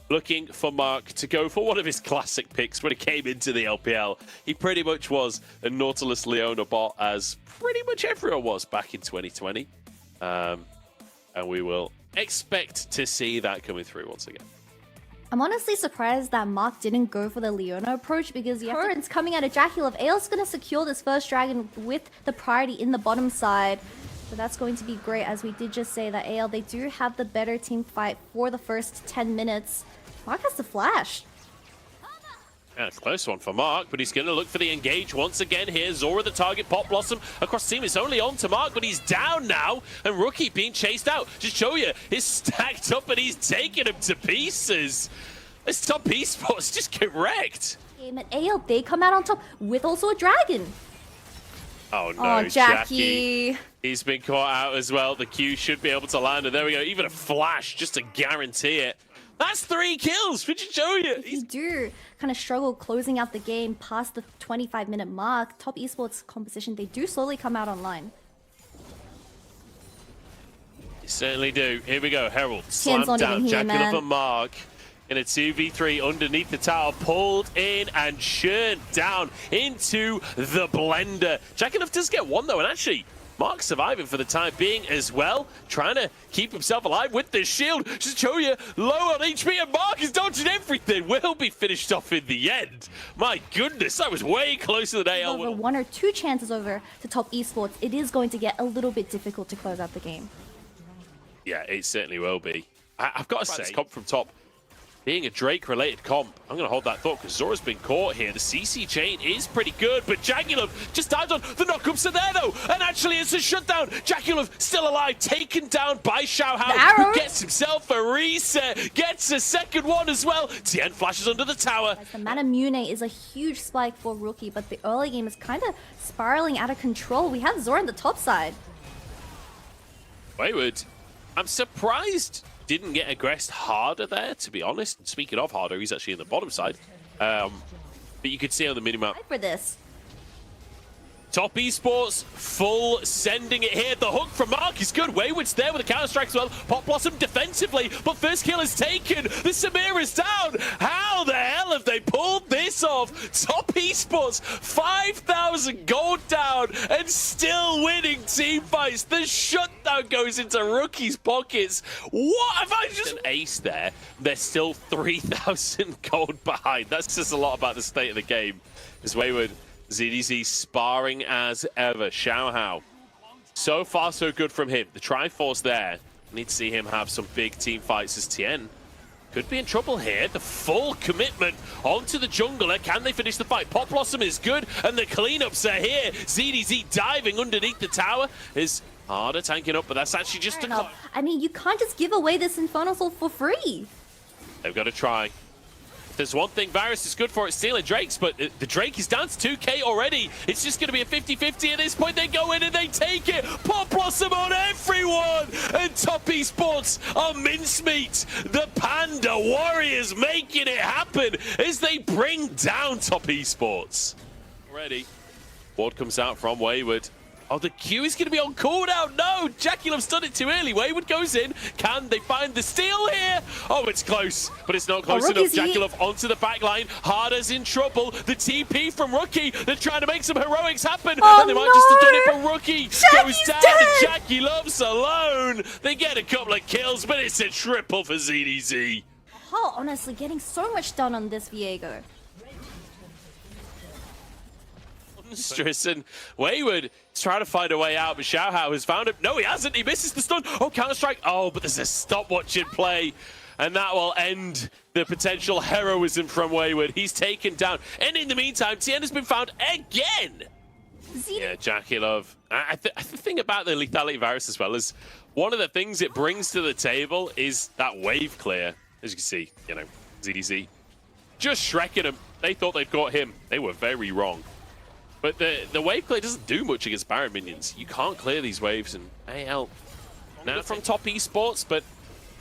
Looking for Mark to go for one of his classic picks when he came into the LPL. He pretty much was a Nautilus Leona bot, as pretty much everyone was back in 2020. And we will expect to see that coming through once again. I'm honestly surprised that Mark didn't go for the Leona approach because the currents coming out of Jackie Love. AL's going to secure this first dragon with the priority in the bottom side. So that's going to be great, as we did just say that AL, they do have the better team fight for the first 10 minutes. Mark has the flash. Yeah, it's a close one for Mark, but he's going to look for the engage once again here. Zora the target, Pop Blossom across team. It's only on to Mark, but he's down now. And Rookie being chased out. Just show you, he's stacked up and he's taking him to pieces. This top esports just get wrecked. And AL, they come out on top with also a dragon. Oh no, Oh, Jackie. He's been caught out as well. The Q should be able to land, and there we go. Even a flash just to guarantee it. That's 3 kills. Did you show you? You do kind of struggle closing out the game past the 25-minute mark. Top esports composition, they do slowly come out online. You certainly do. Here we go. Herald slammed not down. even here, Jackie man. Love and Mark in a 2v3 underneath the tower, pulled in and churned down into the blender. Jackie Love does get one though, and actually Mark surviving for the time being as well, trying to keep himself alive with this shield. Just show you, low on HP, and Mark is dodging everything. Will be finished off in the end. My goodness, that was way closer than AL. Over 1 or 2 chances over to top esports, it is going to get a little bit difficult to close out the game. Yeah, it certainly will be. I've got to say, this comp from top, being a Drake-related comp, I'm going to hold that thought because Zora's been caught here. The CC chain is pretty good, but Jackie just dives on. The knockups are there, though, and actually it's a shutdown. Jackie still alive, taken down by Xiaohao, who gets himself a reset, gets a second one as well. Tien flashes under the tower. The Mana Mune is a huge spike for Rookie, but the early game is kind of spiraling out of control. We have Zora on the top side. Wayward, I'm surprised didn't get aggressed harder there, to be honest. And speaking of harder, he's actually in the bottom side. But you could see on the minimap. For this. Top esports, full sending it here. The hook from Mark is good. Wayward's there with a counter-strike as well. Pop Blossom defensively, but first kill is taken. The Samir is down. How the hell have they pulled this off? Top esports, 5,000 gold down and still winning team fights. The shutdown goes into Rookie's pockets. What have I just... An ace there. They're still 3,000 gold behind. That's just a lot about the state of the game. As Wayward... ZDZ sparring as ever. Xiaohao. So far, so good from him. The Triforce there. Need to see him have some big team fights as Tien could be in trouble here. The full commitment onto the jungler. Can they finish the fight? Pop Blossom is good, and the cleanups are here. ZDZ diving underneath the tower is harder tanking up, but that's actually just a... I mean, you can't just give away this Infernal Soul for free. They've got to try. There's one thing Varus is good for, it's stealing Drakes, but the Drake is down to 2k already. It's just going to be a 50-50 at this point. They go in and they take it. Pop Blossom on everyone. And Top Esports are mincemeat. The Panda Warriors making it happen as they bring down Top Esports. Already. Ward comes out from Wayward. Oh, the Q is going to be on cooldown. No, Jackie Love's done it too early. Wayward goes in. Can they find the steal here? Oh, it's close, but it's not close enough. Jackie Love onto the back line. Harder's in trouble. The TP from Rookie. They're trying to make some heroics happen. And they might just have done it, but Rookie goes down and Jackie Love's alone. They get a couple of kills, but it's a triple for ZDZ. Oh, honestly, getting so much done on this Viego. Monstrous, and Wayward is trying to find a way out, but Xiaohao has found him. No, he hasn't. He misses the stun. Oh, counter-strike. Oh, but there's a stopwatch in play, and that will end the potential heroism from Wayward. He's taken down, and in the meantime, Tien has been found again. Yeah, Jackie Love. I think about the lethality virus as well is one of the things it brings to the table is that wave clear. As you can see, you know, ZDZ just shrekking him. They thought they'd got him. They were very wrong. But the wave clear doesn't do much against Baron minions. You can't clear these waves, and AL now from Top Esports, but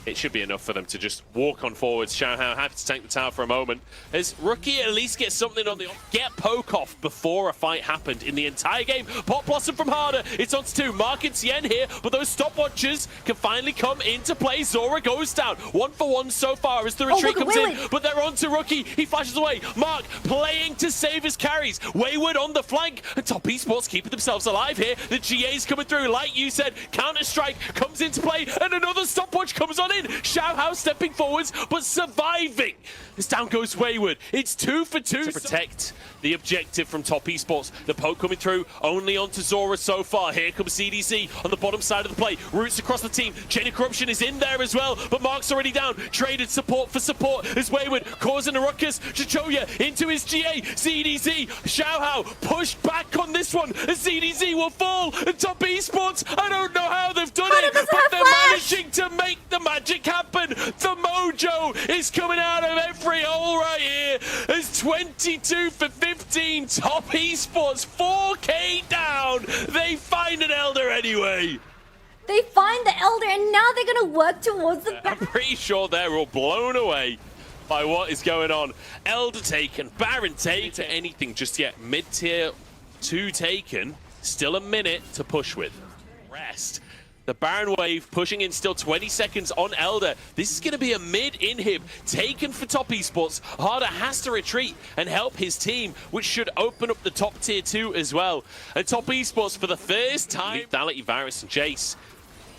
it should be enough for them to just walk on forwards. Xiaohao happy to tank the tower for a moment. As Rookie at least gets something on the get poke off before a fight happened in the entire game. Pop Blossom from Harder. It's on to 2. Mark and Tien here, but those stopwatches can finally come into play. Zora goes down. 1 for 1 so far as the retreat comes in, but they're on to Rookie. He flashes away. Mark playing to save his carries. Wayward on the flank, and Top Esports keeping themselves alive here. The GA's coming through, like you said. Counter-strike comes into play, and another stopwatch comes on in. in. Xiaohao stepping forwards, but surviving. This down goes Wayward. It's 2 for 2 to protect the objective from Top Esports. The poke coming through only onto Zora so far. Here comes CDC on the bottom side of the play. Roots across the team. Chain of Corruption is in there as well, but Mark's already down. Traded support for support as Wayward causing a ruckus. Chichoya into his GA. CDC, Xiaohao pushed back on this one as CDC will fall. And Top Esports, I don't know how they've done it, but they're managing to make the magic happen. The mojo is coming out of every hole right here as 22 for 15. Top Esports 4K down. They find an Elder anyway. They find the Elder, and now they're going to work towards the I'm pretty sure they're all blown away by what is going on. Elder taken, Baron taken, anything just yet. Mid-tier 2 taken, still a minute to push with. Rest. The Baron wave pushing in still 20 seconds on Elder. This is going to be a mid-inhib taken for Top Esports. Harder has to retreat and help his team, which should open up the top tier 2 as well. And Top Esports for the first time. Lethality, Varus and Jace.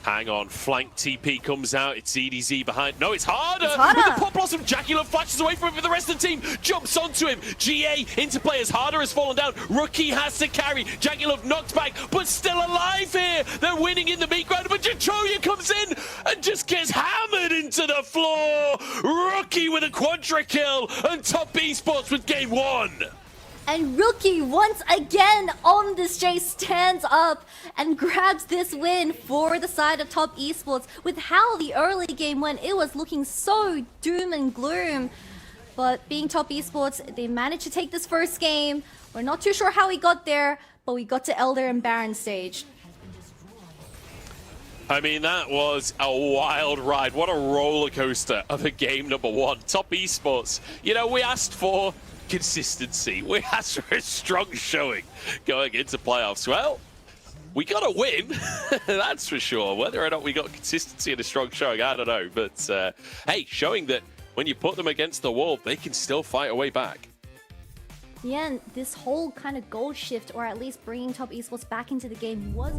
Hang on, flank TP comes out. It's EDZ behind. No, it's Harder. With the pop blossom, Jackie Love flashes away from it, but the rest of the team jumps onto him. GA into play as Harder has fallen down. Rookie has to carry. Jackie Love knocked back, but still alive here. They're winning in the meat grinder, but Jachoya comes in and just gets hammered into the floor. Rookie with a quadra kill, and Top Esports with game 1. And Rookie, once again on this chase, stands up and grabs this win for the side of Top Esports. With how the early game went, it was looking so doom and gloom. But being Top Esports, they managed to take this first game. We're not too sure how we got there, but we got to Elder and Baron stage. I mean, that was a wild ride. What a roller coaster of a game number 1. Top Esports. You know, we asked for consistency. We asked for a strong showing going into playoffs. Well, we got a win, that's for sure. Whether or not we got consistency and a strong showing, I don't know. But hey, showing that when you put them against the wall, they can still fight a way back. Yeah, and this whole kind of goal shift, or at least bringing Top Esports back into the game, was...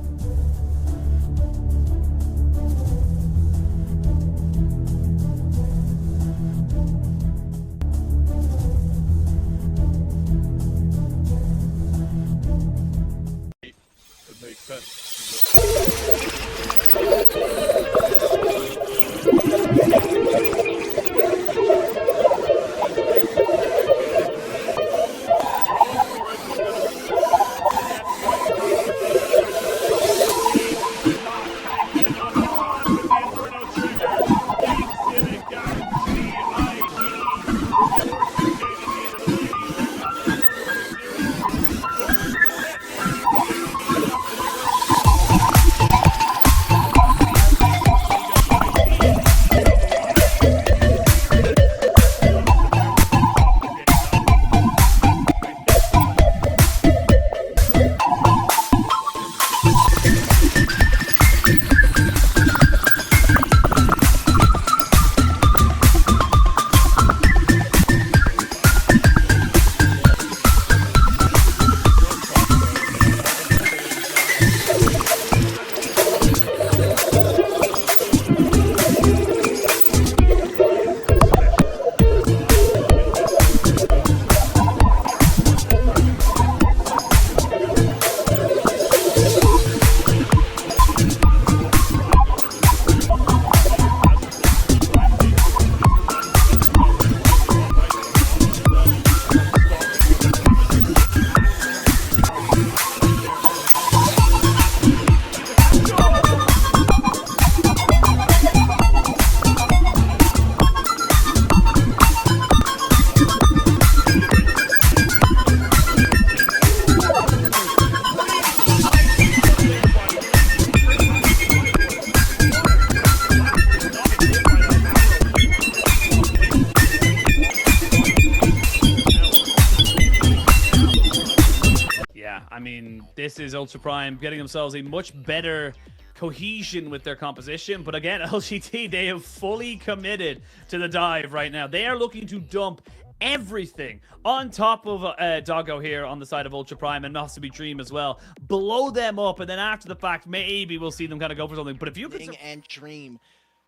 I mean, this is Ultra Prime getting themselves a much better cohesion with their composition. But again, LGT, they have fully committed to the dive right now. They are looking to dump everything on top of Doggo here on the side of Ultra Prime and Nosomi Dream as well. Blow them up, and then after the fact, maybe we'll see them kind of go for something. But if you could... and Dream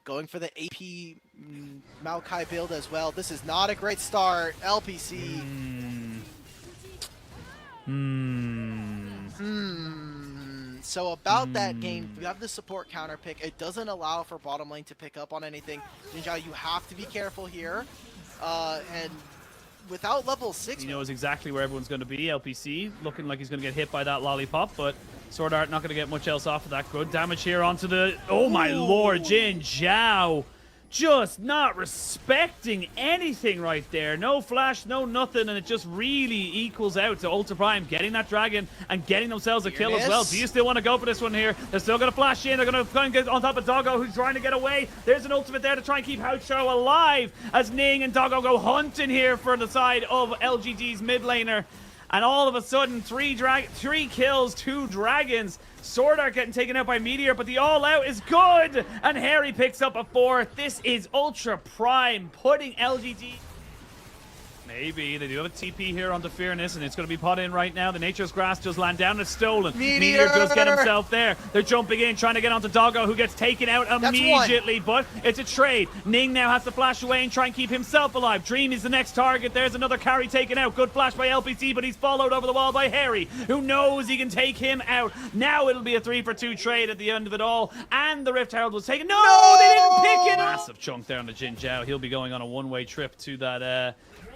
Going for the AP Maokai build as well. This is not a great start. LPC. So about that game, you have the support counter pick. It doesn't allow for bottom lane to pick up on anything. Ninja, you have to be careful here. And without level 6... He knows exactly where everyone's going to be. LPC looking like he's going to get hit by that lollipop, but Sword Art not going to get much else off of that. Good damage here onto the... Oh my lord, Jin Zhao. Just not respecting anything right there. No flash, no nothing, and it just really equals out to Ultra Prime getting that dragon and getting themselves a kill as well. Do you still want to go for this one here? They're still going to flash in. They're going to try and get on top of Doggo, who's trying to get away. There's an ultimate there to try and keep Houcho alive as Ning and Doggo go hunting here for the side of LGD's mid laner. And all of a sudden, 3 kills, 2 dragons. Sword Art getting taken out by Meteor, but the all-out is good! And Harry picks up a 4th. This is Ultra Prime, putting LGD... Maybe. They do have a TP here onto Fearness, and it's going to be put in right now. The Nature's Grass does land down. It's stolen. Meteor does get himself there. They're jumping in, trying to get onto Doggo, who gets taken out immediately, but it's a trade. Ning now has to flash away and try and keep himself alive. Dream is the next target. There's another carry taken out. Good flash by LPC, but he's followed over the wall by Harry, who knows he can take him out. Now it'll be a 3-for-2 trade at the end of it all, and the Rift Herald was taken. No, they didn't pick it up! Massive chunk down to Jin Zhao. He'll be going on a one-way trip to that...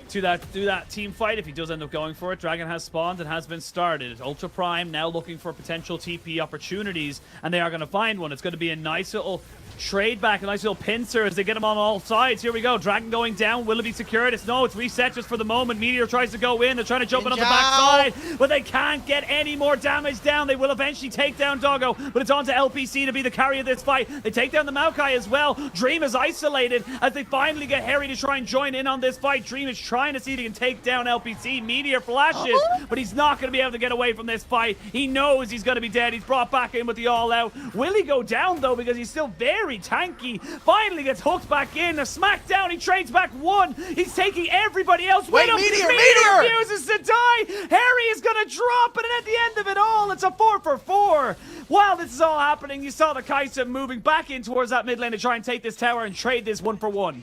do that team fight if he does end up going for it. Dragon has spawned and has been started. Ultra Prime now looking for potential TP opportunities, and they are going to find one. It's going to be a nice little trade back, a nice little pincer as they get him on all sides. Here we go. Dragon going down. Will it be secured? It's reset just for the moment. Meteor tries to go in. They're trying to jump in on the backside, but they can't get any more damage down. They will eventually take down Doggo, but it's on to LPC to be the carry of this fight. They take down the Maokai as well. Dream is isolated as they finally get Harry to try and join in on this fight. Dream is trying to see if he can take down LPC. Meteor flashes, but he's not going to be able to get away from this fight. He knows he's going to be dead. He's brought back in with the all-out. Will he go down, though, because he's still very tanky. Finally gets hooked back in. A smackdown. He trades back 1. He's taking everybody else with him. Meteor refuses to die. Harry is going to drop it, and at the end of it all, it's a 4-for-4. While this is all happening, you saw the Kaisa moving back in towards that mid lane to try and take this tower and trade this 1-for-1.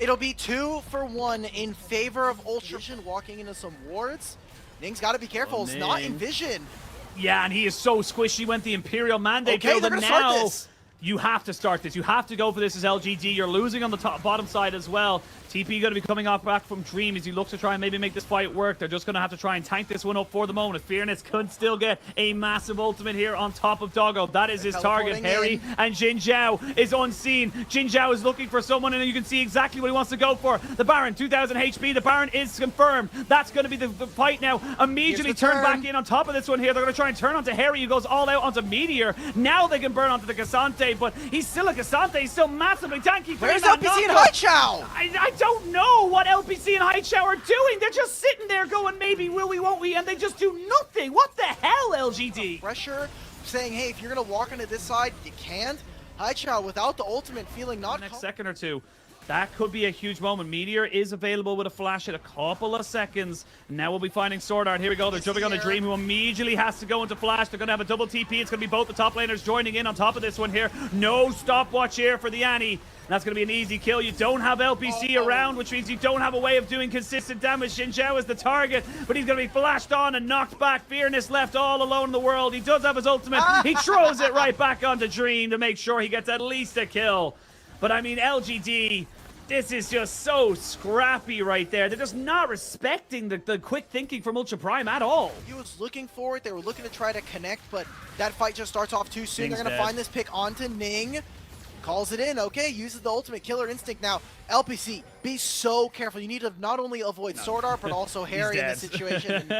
It'll be 2-for-1 in favor of Ultra Vision walking into some wards. Ning's got to be careful. It's not in Vision. Yeah, and he is so squishy. Went the Imperial Mandate build, and now you have to start this. You have to go for this as LGD. You're losing on the bottom side as well. TP going to be coming off back from Dream as he looks to try and maybe make this fight work. They're just going to have to try and tank this one up for the moment. Fearness could still get a massive ultimate here on top of Doggo. That is his target. Harry and Jin Zhao is unseen. Jin Zhao is looking for someone, and you can see exactly what he wants to go for. The Baron, 2000 HP. The Baron is confirmed. That's going to be the fight now. Immediately turn back in on top of this one here. They're going to try and turn onto Harry, who goes all out onto Meteor. Now they can burn onto the Cassante, but he's still a Cassante. He's still massively tanky. Where's LPC and Haichao? I don't know what LPC and Haichao are doing. They're just sitting there going, maybe will we, won't we, and they just do nothing. What the hell, LGD? Pressure, saying, hey, if you're going to walk into this side, you can't. Haichao, without the ultimate, feeling not... Next second or two. That could be a huge moment. Meteor is available with a flash in a couple of seconds. Now we'll be finding Sword Art. Here we go. They're jumping on the Dream, who immediately has to go into flash. They're going to have a double TP. It's going to be both the top laners joining in on top of this one here. No stopwatch here for the Annie. That's going to be an easy kill. You don't have LPC around, which means you don't have a way of doing consistent damage. Jin Zhao is the target, but he's going to be flashed on and knocked back. Fearness left all alone in the world. He does have his ultimate. He throws it right back onto Dream to make sure he gets at least a kill. But I mean, LGD... this is just so scrappy right there. They're just not respecting the quick thinking from Ultra Prime at all. He was looking for it. They were looking to try to connect, but that fight just starts off too soon. They're going to find this pick onto Ning. Calls it in. Okay, uses the ultimate killer instinct now. LPC, be so careful. You need to not only avoid Sword Art, but also Harry in this situation.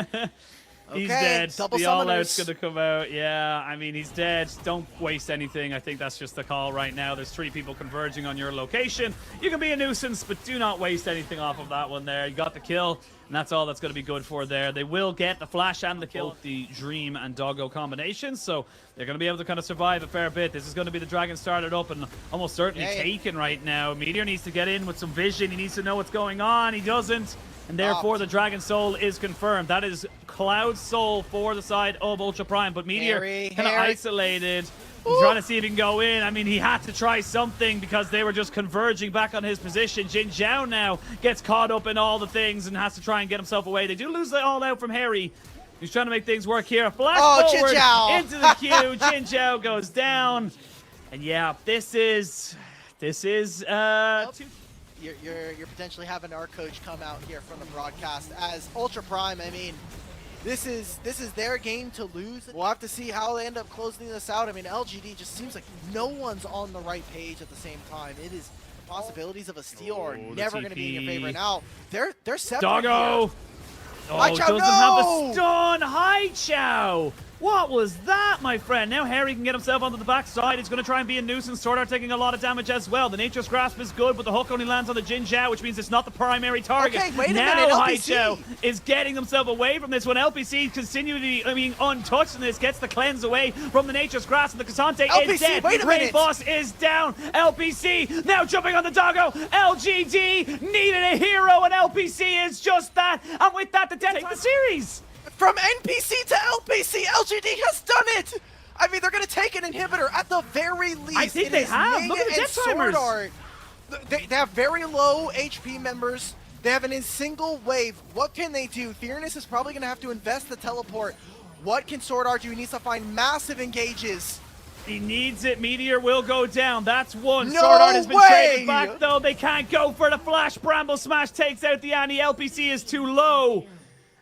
Okay, he's dead. Double the summoners. all-out's going to come out. Yeah, I mean, he's dead. Don't waste anything. I think that's just the call right now. There's 3 people converging on your location. You can be a nuisance, but do not waste anything off of that one there. You got the kill, and that's all that's going to be good for there. They will get the flash and the kill, the Dream and Doggo combination, so they're going to be able to kind of survive a fair bit. This is going to be the Dragon started up and almost certainly taken right now. Meteor needs to get in with some vision. He needs to know what's going on. He doesn't. And therefore, the Dragon Soul is confirmed. That is Cloud Soul for the side of Ultra Prime. But Meteor kind of isolated. He's trying to see if he can go in. I mean, he had to try something because they were just converging back on his position. Jin Zhao now gets caught up in all the things and has to try and get himself away. They do lose it all out from Harry. He's trying to make things work here. Flash forward into the queue. Jin Zhao goes down. And yeah, this is You're potentially having our coach come out here from the broadcast as Ultra Prime. I mean, this is their game to lose. We'll have to see how they end up closing this out. I mean, LGD just seems like no one's on the right page at the same time. It is possibilities of a steal are never going to be in your favor. Now they're separate. Doggo. Hai Chao, doesn't have the stun. Hai Chao. What was that, my friend? Now Harry can get himself onto the backside. He's going to try and be a nuisance. Sword Art taking a lot of damage as well. The Nature's Grasp is good, but the hook only lands on the Jin Zhao, which means it's not the primary target. Okay, wait a now minute, Hai LPC Chao is getting himself away from this one. LPC continually being untouched in this, gets the cleanse away from the Nature's Grasp, and the Kasante is dead. Wait a minute. Boss is down. LPC now jumping on the doggo. LGD needed a hero, and LPC is just that. And with that, the death take the series. From NPC to LPC, LGD has done it! I mean, they're going to take an inhibitor at the very least. I think they have. Look at the death timers. They have very low HP members. They have a single wave. What can they do? Fearness is probably going to have to invest the teleport. What can Sword Art do? He needs to find massive engages. He needs it. Meteor will go down. That's one. No Sword Art has been way! traded back, though. They can't go for the flash. Bramble Smash takes out the Annie. LPC is too low.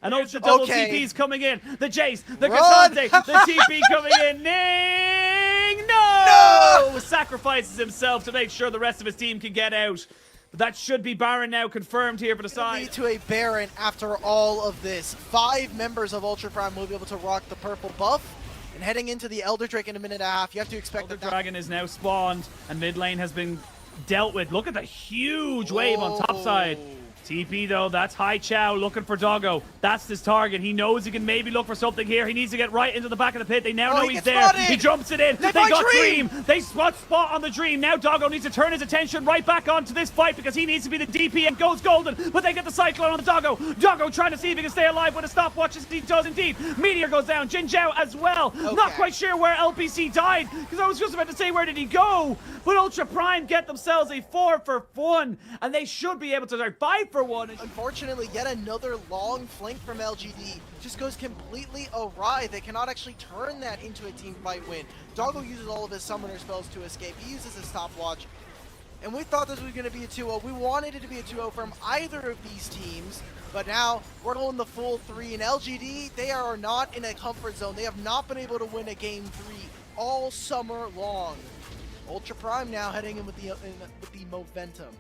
And Ultra double TP's coming in. The Jace, the Kasante, the TP coming in. Ning! No! Sacrifices himself to make sure the rest of his team can get out. But that should be Baron now confirmed here for the side. Lead to a Baron after all of this. 5 members of Ultra Prime will be able to rock the purple buff. And heading into the Elder Drake in a minute and a half, you have to expect Elder Dragon is now spawned, and mid lane has been dealt with. Look at the huge wave on top side. TP though, that's Hai Chao looking for Doggo. That's his target. He knows he can maybe look for something here. He needs to get right into the back of the pit. They now know he's there. He jumps it in. They got Dream. They spot on the Dream. Now Doggo needs to turn his attention right back onto this fight because he needs to be the DP and goes golden. But they get the Cyclone on the Doggo. Doggo trying to see if he can stay alive with a stopwatch. He does indeed. Meteor goes down. Jin Zhao as well. Not quite sure where LPC died because I was just about to say where did he go. But Ultra Prime get themselves a 4-for-1 and they should be able to start 5-for-1. Unfortunately, yet another long flank from LGD just goes completely awry. They cannot actually turn that into a team fight win. Doggo uses all of his summoner spells to escape. He uses his stopwatch. And we thought this was going to be a 2-0. We wanted it to be a 2-0 from either of these teams. But now we're going the full 3. And LGD, they are not in a comfort zone. They have not been able to win a game 3 all summer long. Ultra Prime now heading in with the momentum.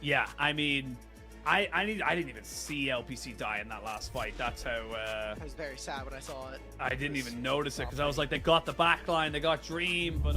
Yeah, I mean, I didn't even see LPC die in that last fight. That's how. I was very sad when I saw it. I didn't even notice it because I was like, they got the backline, they got Dream, but.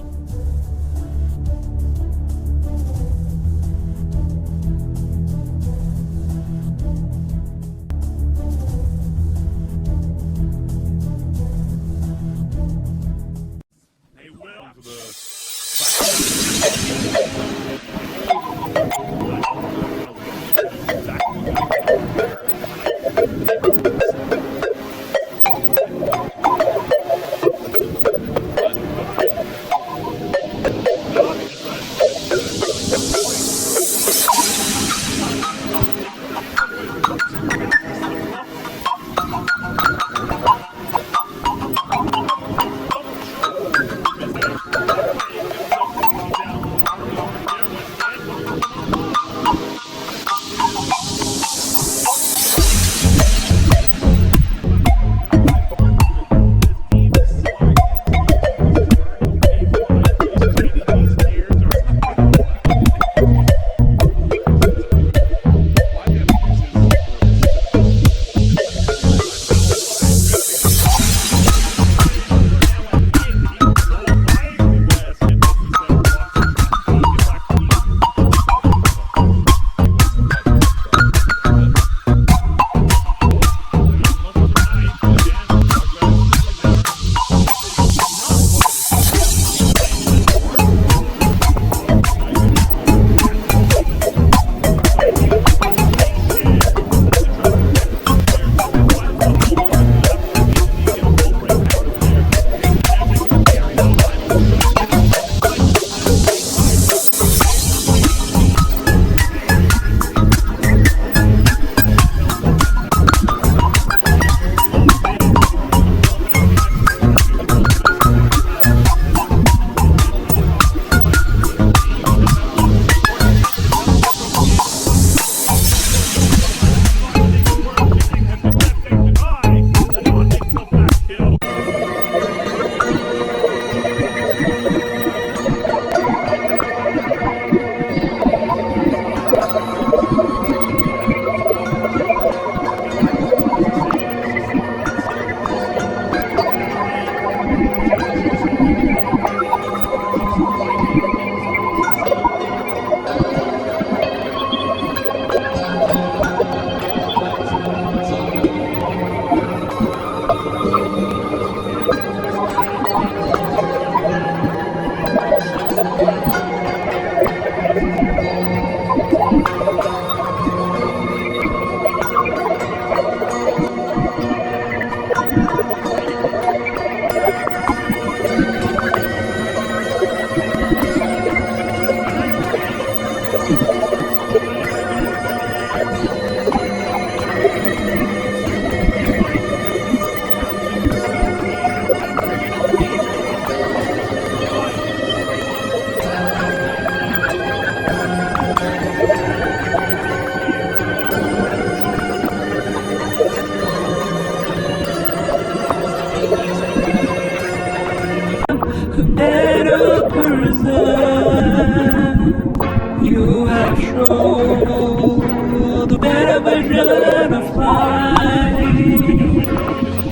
illusion of life.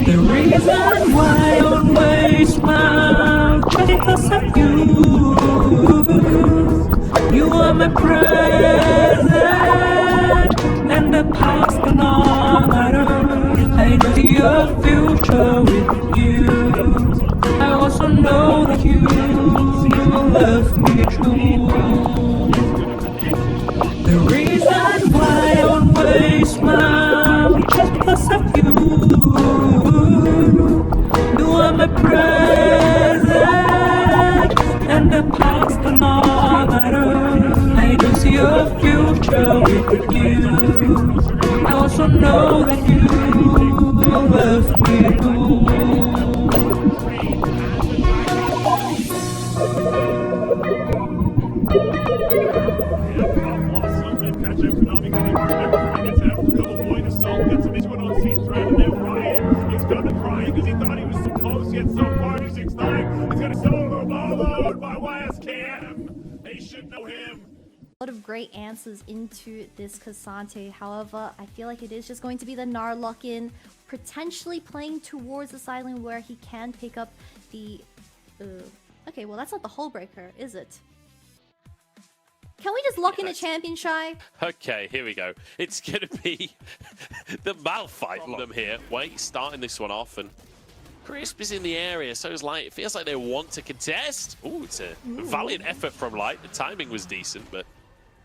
The reason why I always smile because of you. You are my present and the past no matter. I know your future with you. I also know that you love me true. The reason why I always smile just because of you. You are my present and the past no matter. I don't see your future with you. I also know that you love me too. A lot of great answers into this Cassante. However, I feel like it is just going to be the Gnar lock-in, potentially playing towards the side lane where he can pick up the... Okay, well that's not the hull breaker, is it? Can we just lock in a champion, Shy? Okay, here we go. It's going to be the Malphite from them here. Wait, starting this one off, and Crisp is in the area, so is Light. It feels like they want to contest. Ooh, it's a valiant effort from Light. The timing was decent, but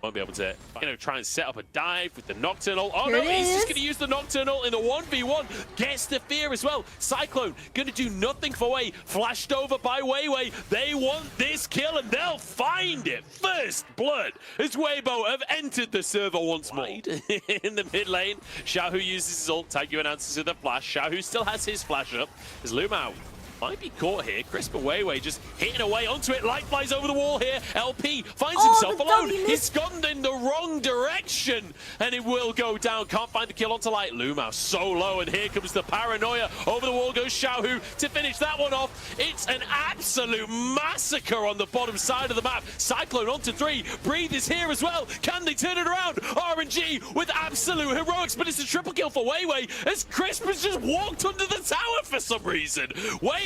won't be able to, try and set up a dive with the Nocturnal. Oh no, he's just going to use the Nocturnal in the 1v1. Gets the fear as well. Cyclone going to do nothing for Wei. Flashed over by Wei. They want this kill and they'll find it. First blood as Weibo have entered the server once more. In the mid lane, Xiaohu uses his ult. Taegu announces with a flash. Xiaohu still has his flash up. As Lumao might be caught here. Crisp Wei just hitting away onto it. Light flies over the wall here. LP finds himself alone. He's gone in the wrong direction and it will go down. Can't find the kill onto Light. Lumao so low, and here comes the paranoia. Over the wall goes Xiaohu to finish that one off. It's an absolute massacre on the bottom side of the map. Cyclone onto 3. Breathe is here as well. Can they turn it around? RNG with absolute heroics, but it's a triple kill for Wei as Crisp has just walked under the tower for some reason. Wei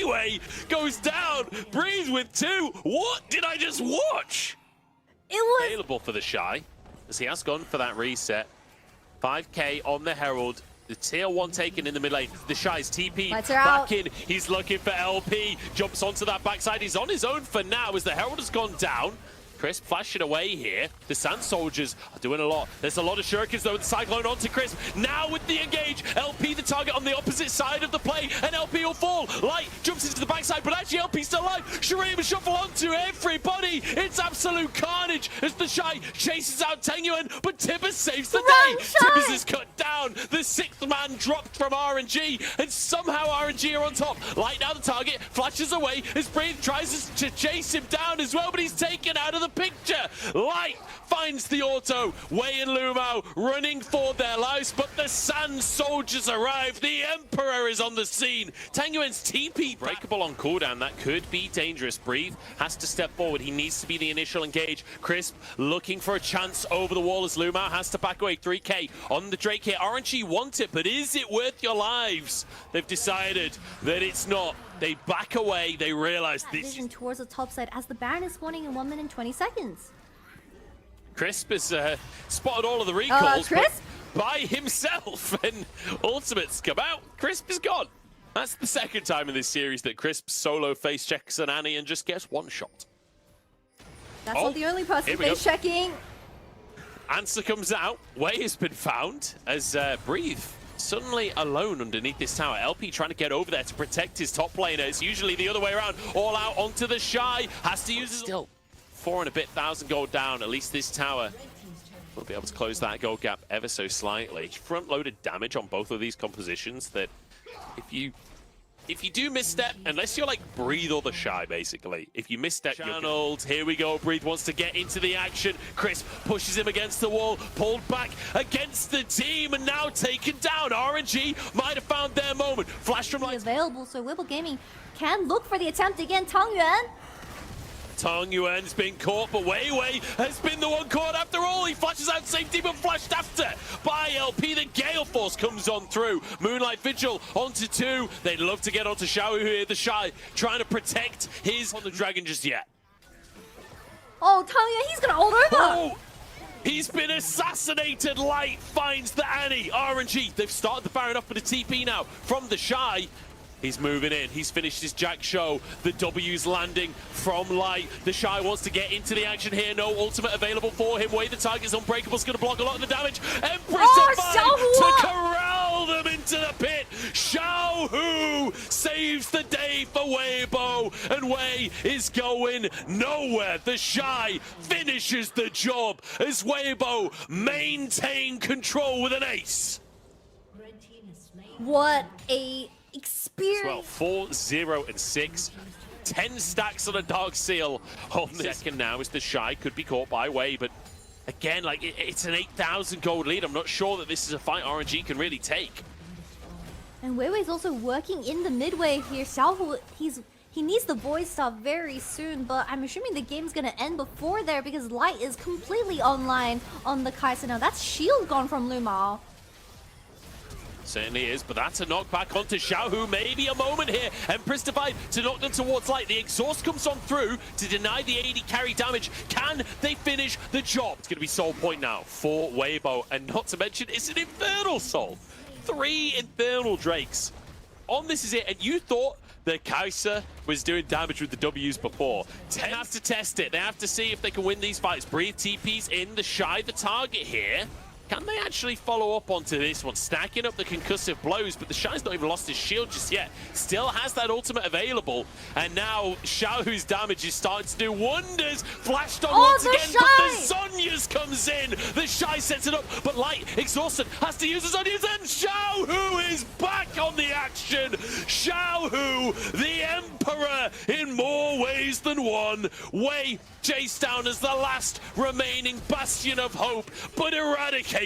goes down. Breathe with 2. What did I just watch? It was available for the Shy, as he has gone for that reset. 5k on the Herald. The tier 1 taken in the mid lane. The Shy's TP back in. He's looking for LP. Jumps onto that backside. He's on his own for now as the Herald has gone down. Crisp flashing away here. The Sand Soldiers are doing a lot. There's a lot of shurikens though. The Cyclone onto Crisp. Now with the engage. LP the target on the opposite side of the play. And LP will fall. Light jumps into the backside, but actually LP's still alive. Shurima shuffle onto everybody. It's absolute carnage as the Shy chases out Tengyuan, but Tibbers saves the day. Tibbers is cut down. The 6th man dropped from RNG, and somehow RNG are on top. Light now the target. Flashes away as Breathe tries to chase him down as well, but he's taken out of the picture. Light finds the auto. Wei and Lumao running for their lives, but the Sand Soldiers arrive. The Emperor is on the scene. Tengyuan's TP breakable on cooldown. That could be dangerous. Breathe has to step forward. He needs to be the initial engage. Crisp looking for a chance over the wall as Lumao has to back away. 3k on the Drake here. RNG want it, but is it worth your lives? They've decided that it's not. They back away. They realize this vision towards the top side as the Baron is spawning in 1 minute and 20 seconds. Crisp has spotted all of the recalls by himself, and ultimates come out. Crisp is gone. That's the second time in this series that Crisp solo face checks an Annie and just gets one shot. That's not the only person face checking. Answer comes out. Wei has been found as Breathe suddenly alone underneath this tower. LP trying to get over there to protect his top laner. It's usually the other way around. All out onto the Shy. Has to use his... Still 4 and a bit thousand gold down. At least this tower will be able to close that gold gap ever so slightly. Front-loaded damage on both of these compositions that if you do misstep, unless you're like Breathe or the Shy, basically, if you misstep, channeled. Here we go. Breathe wants to get into the action. Crisp pushes him against the wall, pulled back against the team, and now taken down. RNG might have found their moment. Flash from Light available, so Wibble Gaming can look for the attempt again. Tengyuan Tong Yuan's been caught, but Wei Wei has been the one caught after all. He flashes out safety, but flashed after by LP. The Gale Force comes on through. Moonlight Vigil onto 2. They'd love to get onto Xiao here, the Shy, trying to protect his on the Dragon just yet. Oh, Tanya, he's gonna hold over. Oh! He's been assassinated. Light finds the Annie. RNG, they've started the Baron up with a TP now from the Shy. He's moving in. He's finished his Jack show. The W's landing from Light. The Shy wants to get into the action here. No ultimate available for him. Way the target's unbreakable. Is going to block a lot of the damage. Empress to corral them into the pit. Xiao Hu saves the day for Weibo. And Wei is going nowhere. The Shy finishes the job as Weibo maintain control with an ace. What a experience. Well, 4, 0, and 6. 10 stacks on a Dark Seal on the second now as the Shy could be caught by Wei, but again, like it's an 8,000 gold lead. I'm not sure that this is a fight RNG can really take. And Wei Wei's also working in the midway here. Xiaohu, he needs the Void Staff very soon, but I'm assuming the game's gonna end before there because Light is completely online on the Kai'Sa now. That's shield gone from Lu Mao. Certainly is, but that's a knockback onto Xiao Hu. Maybe a moment here. Empress Divide to knock them towards Light. The exhaust comes on through to deny the AD carry damage. Can they finish the job? It's going to be soul point now for Weibo, and not to mention, it's an Infernal Soul. 3 Infernal Drakes. On this is it, and you thought that Kai'Sa was doing damage with the W's before. They have to test it. They have to see if they can win these fights. Breathe TP's in. The Shy the target here. Can they actually follow up onto this one? Stacking up the concussive blows, but the Shy's not even lost his shield just yet. Still has that ultimate available. And now Xiao Hu's damage is starting to do wonders. Flashed on once again, but the Zhonya's comes in. The Shy sets it up, but Light, exhausted, has to use the Zhonya's, and Xiao Hu is back on the action. Xiao Hu, the Emperor in more ways than one. Wei chased down as the last remaining bastion of hope, but eradicated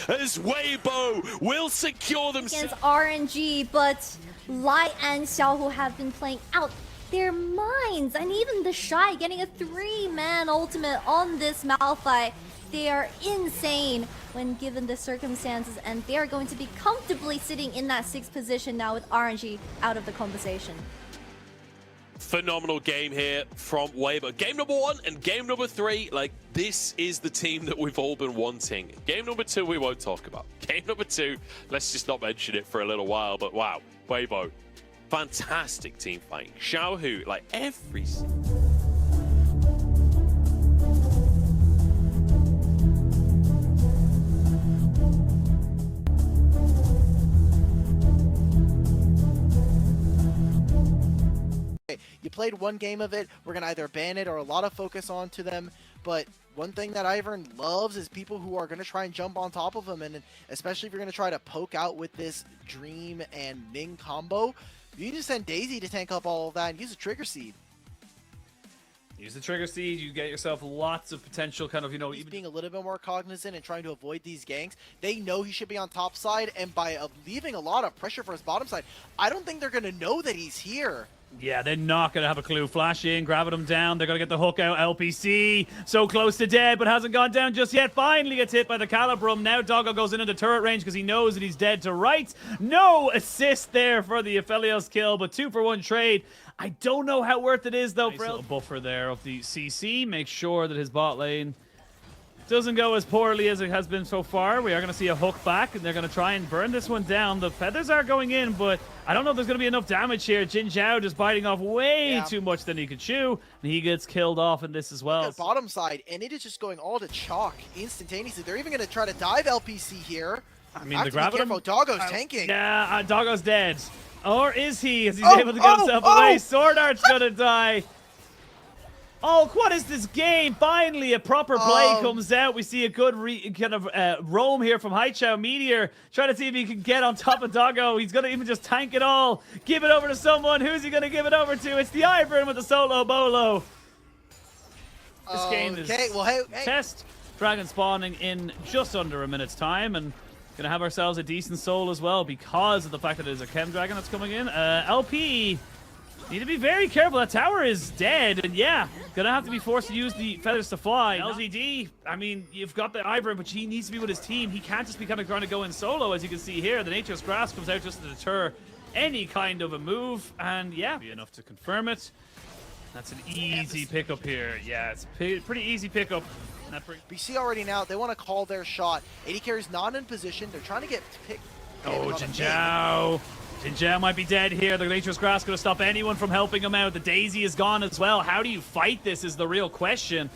as Weibo will secure themselves against RNG, but Light and Xiaohu have been playing out their minds, and even the Shy getting a 3-man ultimate on this Malphite. They are insane when given the circumstances, and they are going to be comfortably sitting in that 6th position now with RNG out of the conversation. Phenomenal game here from Weibo. Game number 1 and game number 3, like, this is the team that we've all been wanting. Game number 2 we won't talk about. Game number 2, let's just not mention it for a little while, but wow, Weibo, fantastic team fighting. Xiao Hu, like every... You played one game of it, we're going to either ban it or a lot of focus onto them, but one thing that Ivern loves is people who are going to try and jump on top of him, and especially if you're going to try to poke out with this Dream and Ning combo, you just send Daisy to tank up all of that and use a Trigger Seed. Use the Trigger Seed, you get yourself lots of potential kind of, you know... He's being a little bit more cognizant and trying to avoid these ganks. They know he should be on top side, and by leaving a lot of pressure for his bottom side, I don't think they're going to know that he's here. Yeah, they're not going to have a clue. Flash in, grabbing him down. They're going to get the hook out. LPC, so close to dead, but hasn't gone down just yet. Finally gets hit by the Calibrum. Now Doggo goes into turret range because he knows that he's dead to right. No assist there for the Aphelios kill, but 2-for-1 trade. I don't know how worth it is, though. Nice little buffer there of the CC. Make sure that his bot lane doesn't go as poorly as it has been so far. We are going to see a hook back, and they're going to try and burn this one down. The feathers are going in, but I don't know if there's going to be enough damage here. Jin Zhao just biting off way too much than he could chew, and he gets killed off in this as well. Look at bottom side, and it is just going all to chalk instantaneously. They're even going to try to dive LPC here. I mean, they're grabbing him. Doggo's tanking. Yeah, Doggo's dead. Or is he? Is he able to get himself away? Sword Art's going to die. Oh, what is this game? Finally, a proper play comes out. We see a good roam here from Haichao Meteor. Trying to see if he can get on top of Doggo. He's going to even just tank it all. Give it over to someone. Who's he going to give it over to? It's the Ivern with the solo bolo. This game is test. Dragon spawning in just under a minute's time. And going to have ourselves a decent soul as well because of the fact that there's a Chem Dragon that's coming in. LP... Need to be very careful. That tower is dead, and yeah, gonna have to be forced to use the feathers to fly. LGD, I mean, you've got the Ivern, but he needs to be with his team. He can't just be kind of trying to go in solo, as you can see here. The Nature's Grasp comes out just to deter any kind of a move, and yeah, be enough to confirm it. That's an easy pickup here. Yeah, it's a pretty easy pickup. BC already now, they want to call their shot. AD carry's not in position. They're trying to get picked. Oh, Jin Zhao. Jin Zhao might be dead here. The Nature's Grass going to stop anyone from helping him out. The Daisy is gone as well. How do you fight this is the real question.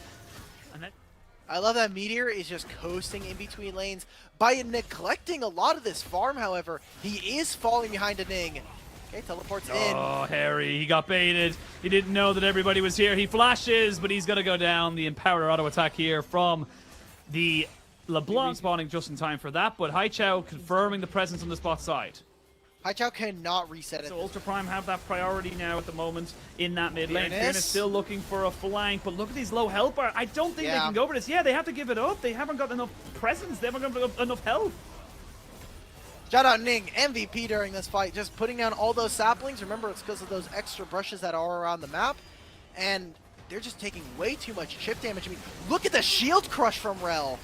I love that Meteor is just coasting in between lanes. By neglecting a lot of this farm, however, he is falling behind a Ning. Okay, teleports in. Oh, Harry, he got baited. He didn't know that everybody was here. He flashes, but he's going to go down. The Empower auto attack here from the LeBlanc spawning just in time for that, but Haichao confirming the presence on the spot side. Haichao cannot reset it. So Ultra Prime have that priority now at the moment in that mid lane. Fearness still looking for a flank, but look at these low health bar. I don't think they can go for this. Yeah, they have to give it up. They haven't got enough presence. They haven't got enough health. Shout out Ning, MVP during this fight, just putting down all those saplings. Remember, it's because of those extra brushes that are around the map, and they're just taking way too much chip damage. I mean, look at the shield crush from Rel.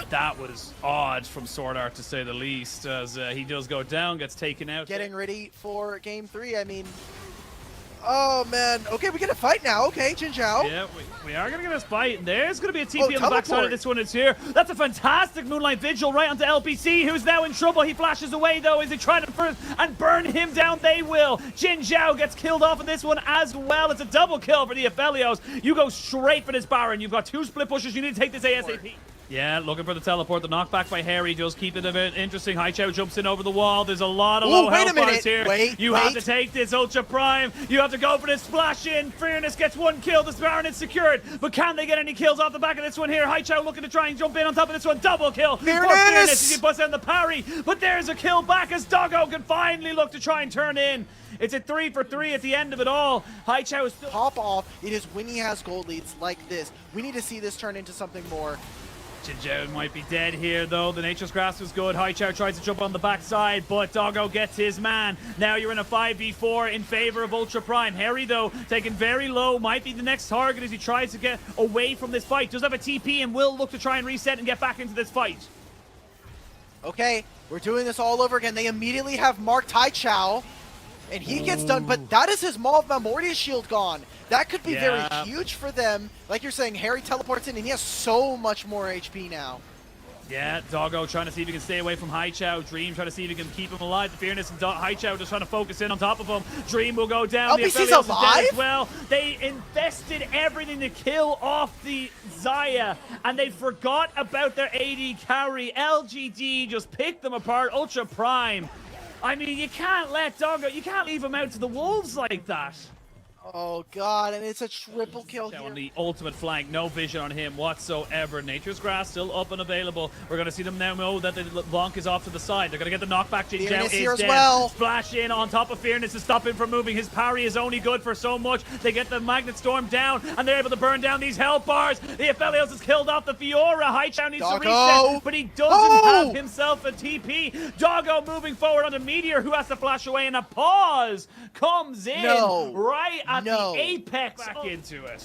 That was odd from Sword Art, to say the least, as he does go down, gets taken out. Getting ready for game 3, I mean... Oh, man. Okay, we get a fight now. Okay, Jin Zhao. Yeah, we are going to get a fight. There's going to be a TP on the backside of this one. It's here. That's a fantastic Moonlight Vigil right onto LPC, who's now in trouble. He flashes away, though, as they try to first and burn him down. They will. Jin Zhao gets killed off of this one as well. It's a double kill for the Aphelios. You go straight for this Baron. You've got 2 split pushes. You need to take this ASAP. Yeah, looking for the teleport. The knockback by Harry does keep it a bit interesting. Haichao jumps in over the wall. There's a lot of low health bars here. You have to take this Ultra Prime. You have to go for this splash in. Fearness gets 1 kill. This Baron is secured. But can they get any kills off the back of this one here? Haichao looking to try and jump in on top of this one. Double kill for Fearness. He busts down the parry. But there's a kill back as Doggo can finally look to try and turn in. It's a 3 for 3 at the end of it all. Haichao is still... Pop off. It is when he has gold leads like this. We need to see this turn into something more. Jin Zhao might be dead here, though. The Nature's Grasp was good. Haichao tries to jump on the backside, but Doggo gets his man. Now you're in a 5v4 in favor of Ultra Prime. Harry, though, taken very low, might be the next target as he tries to get away from this fight. Does have a TP and will look to try and reset and get back into this fight. Okay, we're doing this all over again. They immediately have marked Haichao, and he gets done, but that is his Maw of Memoria shield gone. That could be very huge for them. Like you're saying, Harry teleports in, and he has so much more HP now. Yeah, Doggo trying to see if he can stay away from Haichao. Dream trying to see if he can keep him alive. The Fearness and Haichao just trying to focus in on top of him. Dream will go down. LPC's alive? As well. They invested everything to kill off the Xayah, and they forgot about their AD carry. LGD just picked them apart. Ultra Prime. I mean, you can't let Doggo, you can't leave him out to the wolves like that. Oh, God, and it's a triple kill here. On the ultimate flank, no vision on him whatsoever. Nature's Grass still up and available. We're going to see them now know that the Blanc is off to the side. They're going to get the knockback. Jin Zhao is here as dead. well. Splash in on top of Fearness to stop him from moving. His parry is only good for so much. They get the Magnet Storm down, and they're able to burn down these health bars. The Aphelios has killed off the Fiora. Haichao needs to reset, but he doesn't have himself a TP. Doggo moving forward onto Meteor, who has to flash away, and a pause comes in right at the apex back into it.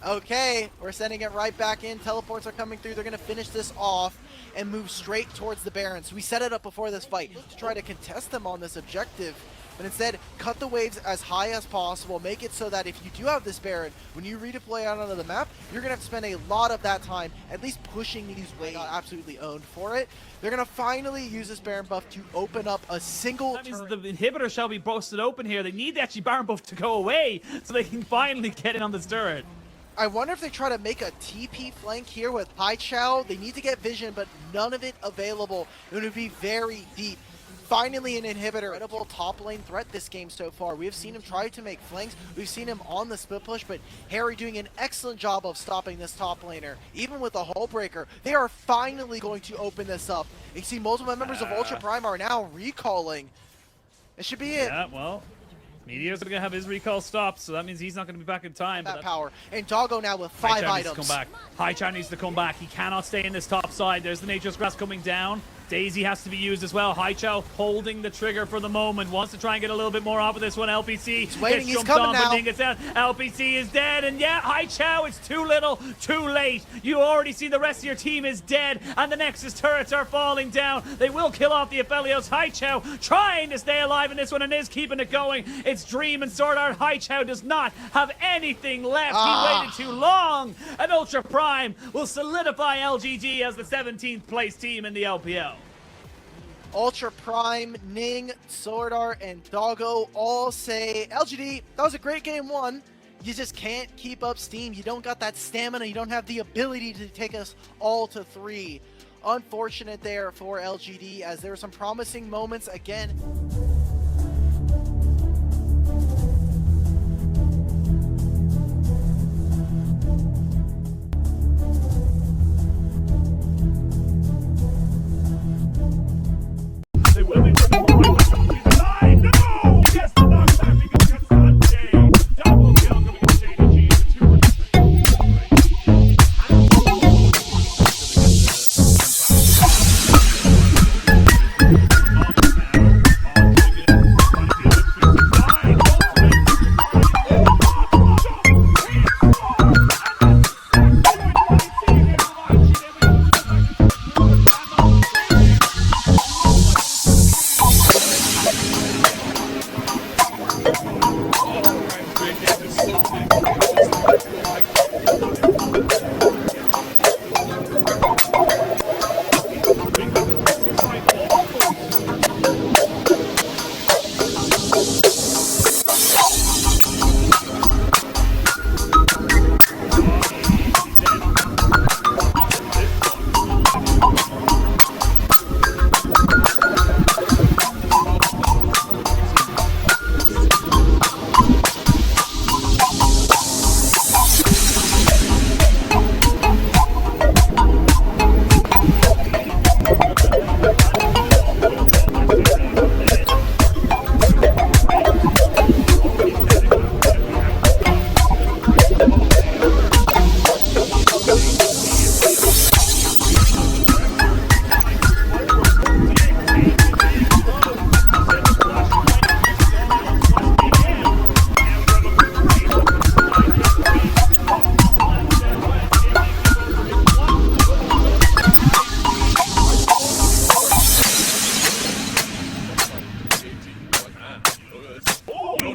Okay, we're sending it right back in. Teleports are coming through. They're going to finish this off and move straight towards the Baron. So we set it up before this fight to try to contest them on this objective. But instead, cut the waves as high as possible. Make it so that if you do have this Baron, when you redeploy out onto the map, you're going to have to spend a lot of that time at least pushing these waves. Absolutely owned for it. They're going to finally use this Baron buff to open up a single That means the inhibitor shall be busted open here. They need the actually Baron buff to go away so they can finally get in on this turret. I wonder if they try to make a TP flank here with Haichao. They need to get vision, but none of it available. It would be very deep. Finally, an inhibitor. Incredible top lane threat this game so far. We have seen him try to make flanks. We've seen him on the split push, but Harry doing an excellent job of stopping this top laner. Even with the hull breaker, they are finally going to open this up. You see multiple members of Ultra Prime are now recalling. It should be it. Yeah, well, Meteor's going to have his recall stopped, so that means he's not going to be back in time. That power. And Doggo now with 5 Haichao items. needs to come back. Haichao needs to come back. He cannot stay in this top side. There's the Nature's Grass coming down. Daisy has to be used as well. Haichao holding the trigger for the moment. Wants to try and get a little bit more off of this one. LPC he's waiting, gets he's jumped coming on, now. but Ning gets down. LPC is dead, and yeah, Haichao, it's too little, too late. You already see the rest of your team is dead, and the Nexus turrets are falling down. They will kill off the Aphelios. Haichao trying to stay alive in this one and is keeping it going. It's Dream and Sword Art. Haichao does not have anything left. He waited too long, and Ultra Prime will solidify LGD as the 17th place team in the LPL. Ultra Prime, Ning, Sword Art, and Doggo all say, LGD, that was a great game 1. You just can't keep up steam. You don't got that stamina. You don't have the ability to take us all to 3. Unfortunate there for LGD, as there were some promising moments again.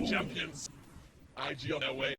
Champions. IG on their way.